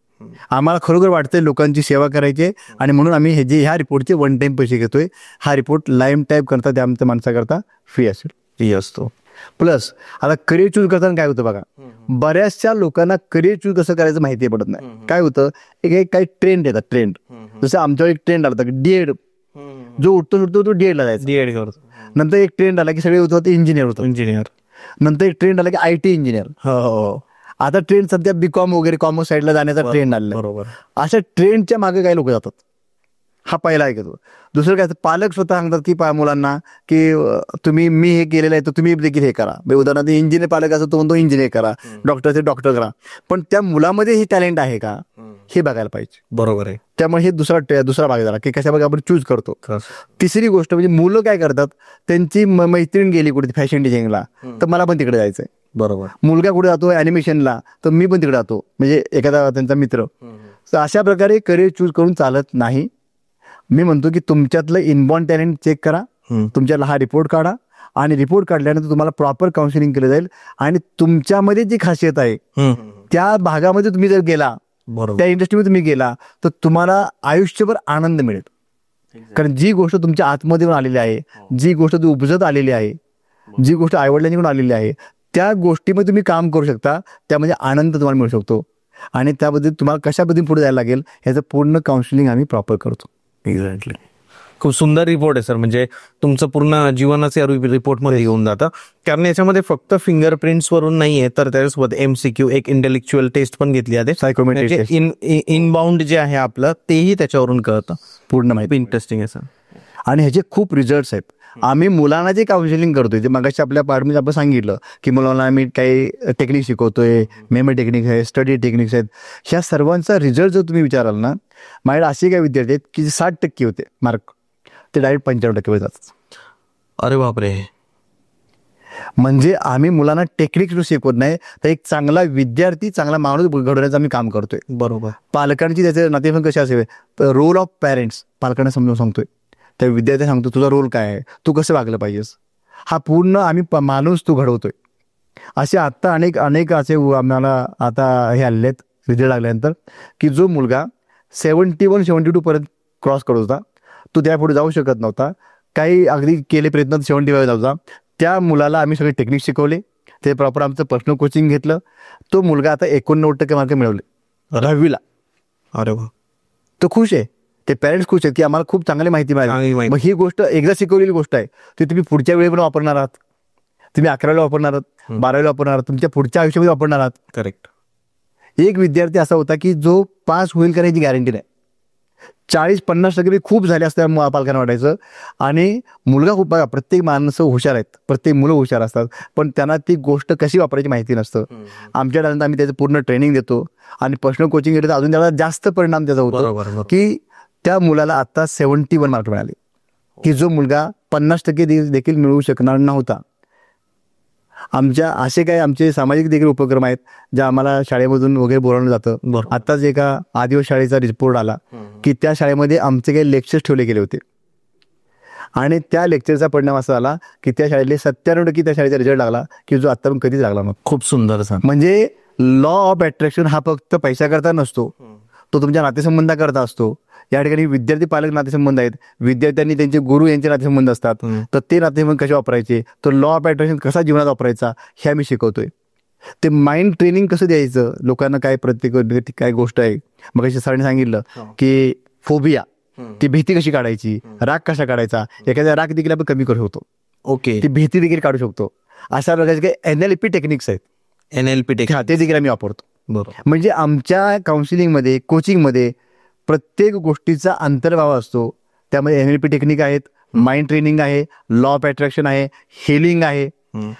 आम्हाला खरोखर वाटतंय लोकांची सेवा करायची आणि म्हणून आम्ही हे जे ह्या रिपोर्टचे 1 टाइम पैसे घेतोय. हा रिपोर्ट लाईफ टाईम करता त्या आमच्या माणसाकरता फ्री असेल, फ्री असतो. प्लस आता करिअर चूज करताना काय होतं बघा, बऱ्याचशा लोकांना करिअर चूज कसं करायचं माहिती पडत नाही. काय होतं, एक काही ट्रेंड येतात, ट्रेंड जसं आमच्यावर एक ट्रेंड आला होता डीएड, जो उठतो तो डीएडला जायचा, डीएड करतो. नंतर एक ट्रेंड आला की सगळे होते इंजिनियर होतो, इंजिनियर. नंतर एक ट्रेंड आला की IT इंजिनियर. हो. आता ट्रेंड सध्या BCom वगैरे कॉमर्स साईडला जाण्याचा ट्रेंड आलेला. बरोबर. अशा ट्रेंडच्या मागे काही लोक जातात. हा पहिला आहे. दुसरं काय, पालक स्वतः सांगतात की मुलांना की तुम्ही मी हे केलेलं आहे तर तुम्ही देखील हे करा. उदाहरणार्थ इंजिनियर पालक असतो तो म्हणतो इंजिनियर करा, डॉक्टर करा, पण त्या मुलामध्ये हे टॅलेंट आहे का हे बघायला पाहिजे. बरोबर आहे. त्यामुळे हे दुसरा भाग झाला की कशा भाग आपण चूज करतो. तिसरी गोष्ट म्हणजे मुलं काय करतात, त्यांची मैत्रीण गेली कुठे फॅशन डिझायनिंगला तर मला पण तिकडे जायचंय. बरोबर. मुलगा कुठे जातो ॲनिमेशनला तर मी पण तिकडे जातो, म्हणजे एखादा त्यांचा मित्र. तर अशा प्रकारे करिअर चूज करून चालत नाही. मी म्हणतो की तुमच्यातलं इनबॉर्न टॅलेंट चेक करा, तुमच्यातला हा रिपोर्ट काढा आणि रिपोर्ट काढल्यानंतर तुम्हाला प्रॉपर काउन्सिलिंग केलं जाईल आणि तुमच्यामध्ये जी खासियत आहे त्या भागामध्ये तुम्ही जर गेला, बरोबर. त्या इंडस्ट्रीमध्ये तुम्ही गेला, तर तुम्हाला आयुष्यभर आनंद मिळेल. कारण जी गोष्ट तुमच्या आतमध्ये आलेली आहे, जी गोष्ट ती उपजत आलेली आहे, जी गोष्ट आईवडिलांकडून आलेली आहे, त्या गोष्टीमध्ये तुम्ही काम करू शकता. त्यामध्ये आनंद तुम्हाला मिळू शकतो आणि त्याबद्दल तुम्हाला कशा पद्धतीने पुढे जायला लागेल ह्याचं पूर्ण काउन्सिलिंग आम्ही प्रॉपर करतो. एक्झॅक्टली. खूप सुंदर रिपोर्ट आहे सर. म्हणजे तुमचं पूर्ण जीवनाचं या रिपोर्टमध्ये येऊन जातं. कारण याच्यामध्ये फक्त फिंगरप्रिंट्स वरून नाहीये, तर त्याच्यासोबत MCQ, एक इंटेलेक्च्युअल टेस्ट पण घेतली जाते. सायकोमेट्रिक इनबाउंड जे आहे आपलं तेही त्याच्यावरून कळतं. पूर्ण माहिती. इंटरेस्टिंग आहे सर. आणि ह्याचे खूप रिझल्ट्स आहेत. आम्ही मुलांना जे काउन्सिलिंग करतोय, जे मगाशी आपल्या पार्टमध्ये आपण सांगितलं की मुलांना आम्ही काही टेक्निक शिकवतोय, मेमरी टेक्निक आहे, स्टडी टेक्निक्स आहेत, ह्या सर्वांचा रिझल्ट जर तुम्ही विचाराल ना, माझ्याकडे असे काही विद्यार्थी आहेत की 60% होते मार्क, ते डायरेक्ट 95% जातात. अरे बापरे. म्हणजे आम्ही मुलांना टेक्निक शिकवत नाही, तर एक चांगला विद्यार्थी, चांगला माणूस घडवण्याचं आम्ही काम करतोय. बरोबर. पालकांची त्याचे नातेसंबंध कसे असावे, रोल ऑफ पॅरेंट्स पालकांना समजून सांगतोय, त्या विद्यार्थ्यांना सांगतो तुझा रोल काय आहे, तू कसं वागलं पाहिजेस, हा पूर्ण आम्ही माणूस तू घडवतोय. असे आत्ता अनेक असे आम्हाला आता हे आलेले आहेत रिझल्ट लागल्यानंतर की जो मुलगा 71-72 पर्यंत क्रॉस करत होता, तो त्यापुढे जाऊ शकत नव्हता, काही अगदी केले प्रयत्न 75 जाऊ होता, त्या मुलाला आम्ही सगळे टेक्निक शिकवले, ते प्रॉपर आमचं पर्सनल कोचिंग घेतलं, तो मुलगा आता 89% मार्क मिळवले 10वीला. अरे वा. तो खुश आहे, ते पेरेंट्स खुश आहेत की आम्हाला खूप चांगली माहिती मिळाली. मग ही गोष्ट एकदा शिकवलेली गोष्ट आहे, ती तुम्ही पुढच्या वेळी पण वापरणार आहात, तुम्ही 11वीला वापरणार आहात, 12वीला वापरणार आहात, तुमच्या पुढच्या आयुष्यामध्ये वापरणार आहात. करेक्ट. एक विद्यार्थी असा होता की जो पास होईल का याची गॅरंटी नाही, 40-50% खूप झाले असतं पालकांना वाटायचं. आणि मुलगा खूप, बघा प्रत्येक माणसं हुशार आहेत, प्रत्येक मुलं हुशार असतात, पण त्यांना ती गोष्ट कशी वापरायची माहिती नसतं. आमच्याकडे आम्ही त्याचं पूर्ण ट्रेनिंग देतो आणि पर्सनल कोचिंग घेतो, अजून त्याला जास्त परिणाम त्याचा होतो की त्या मुलाला आता 71 मार्क मिळाले, की जो मुलगा 50% देखील मिळवू शकणार नव्हता. आमच्या असे काही आमचे सामाजिक देखील उपक्रम आहेत ज्या आम्हाला शाळेमधून वगैरे बोलावलं जातं. आताच एका आदिवासी शाळेचा रिपोर्ट आला की त्या शाळेमध्ये आमचे काही लेक्चर्स ठेवले गेले होते आणि त्या लेक्चरचा परिणाम असा झाला की त्या शाळेतले 97% त्या शाळेचा रिझल्ट लागला की जो आता पण कधीच लागला नव्हता. खूप सुंदर सर. म्हणजे लॉ ऑफ अट्रॅक्शन हा फक्त पैसा करता नसतो, तो तुमच्या नातेसंबंधाकरता असतो. या ठिकाणी विद्यार्थी पालक नातेसंबंध आहेत, विद्यार्थ्यांनी त्यांचे गुरु यांचे नातेसंबंध असतात, तर ते नातेसंबंध कसे वापरायचे, तो लॉ ऑफ अट्रॅक्शन कसा जीवनात वापरायचा हे आम्ही शिकवतोय. ते माइंड ट्रेनिंग कसं द्यायचं लोकांना, काय प्रत्येक काय गोष्ट आहे. मग अशी सरांनी सांगितलं की फोबिया, ती भीती कशी काढायची, राग कसा काढायचा, एखाद्या राग देखील आपण कमी करू शकतो. ओके. ती भीती देखील काढू शकतो. अशा प्रकारचे काही NLP टेक्निक्स आहेत, NLP टेक्निक ते देखील आम्ही वापरतो. बरोबर. म्हणजे आमच्या काउन्सिलिंगमध्ये, कोचिंगमध्ये प्रत्येक गोष्टीचा अंतर्भाव असतो. त्यामध्ये NLP टेक्निक आहेत, माइंड ट्रेनिंग आहे, लॉ ऑफ अट्रॅक्शन आहे, हिलिंग आहे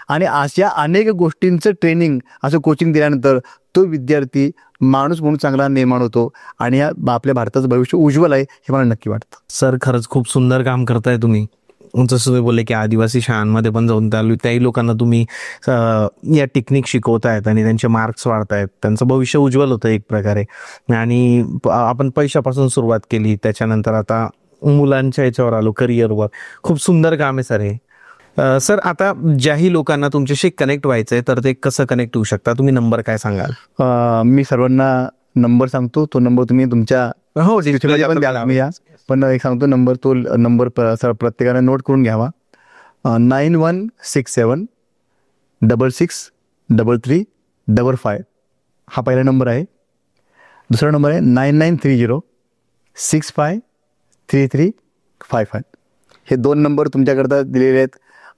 आणि अशा अनेक गोष्टींचं ट्रेनिंग, असं कोचिंग दिल्यानंतर तो विद्यार्थी माणूस म्हणून चांगला निर्माण होतो आणि या आपल्या भारताचं भविष्य उज्ज्वल आहे हे मला नक्की वाटतं. सर खरंच खूप सुंदर काम करताय तुम्ही. जसं तुम्ही बोलले की आदिवासी शाळांमध्ये पण जाऊन त्याही लोकांना तुम्ही या टेक्निक शिकवतायत आणि त्यांचे मार्क्स वाढतायत, त्यांचं भविष्य उज्ज्वल होतं एक प्रकारे. आणि आपण पैशापासून सुरुवात केली, त्याच्यानंतर आता मुलांच्या याच्यावर आलो, करिअरवर. खूप सुंदर काम आहे सर हे. सर आता ज्याही लोकांना तुमच्याशी कनेक्ट व्हायचंय तर ते कसं कनेक्ट होऊ शकता, तुम्ही नंबर काय सांगाल? मी सर्वांना नंबर सांगतो, तो नंबर तुम्ही तुमच्या पण एक सांगतो नंबर, तो नंबर प्रत्येकाने नोट करून घ्यावा. 9167663355 हा पहिला नंबर आहे. दुसरा नंबर आहे 9930653355. हे 2 नंबर तुमच्याकरता दिलेले आहेत.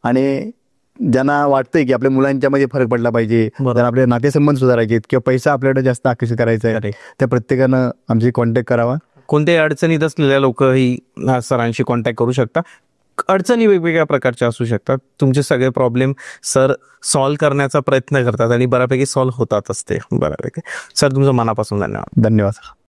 आणि ज्यांना वाटतंय की आपल्या मुलांच्यामध्ये फरक पडला पाहिजे, ज्यांना आपले नातेसंबंध सुधारायचे आहेत किंवा पैसा आपल्याकडे जास्त आकर्षित करायचा आहे, त्या प्रत्येकानं आमची कॉन्टॅक्ट करावा. कोणत्याही अडचणीत असलेल्या लोकही सरांशी कॉन्टॅक्ट करू शकता. अडचणी वेगवेगळ्या प्रकारच्या असू शकतात, तुमचे सगळे प्रॉब्लेम सर सॉल्व्ह करण्याचा प्रयत्न करतात आणि बऱ्यापैकी सॉल्व्ह होतात असते बऱ्यापैकी. सर तुमचं मनापासून धन्यवाद. धन्यवाद.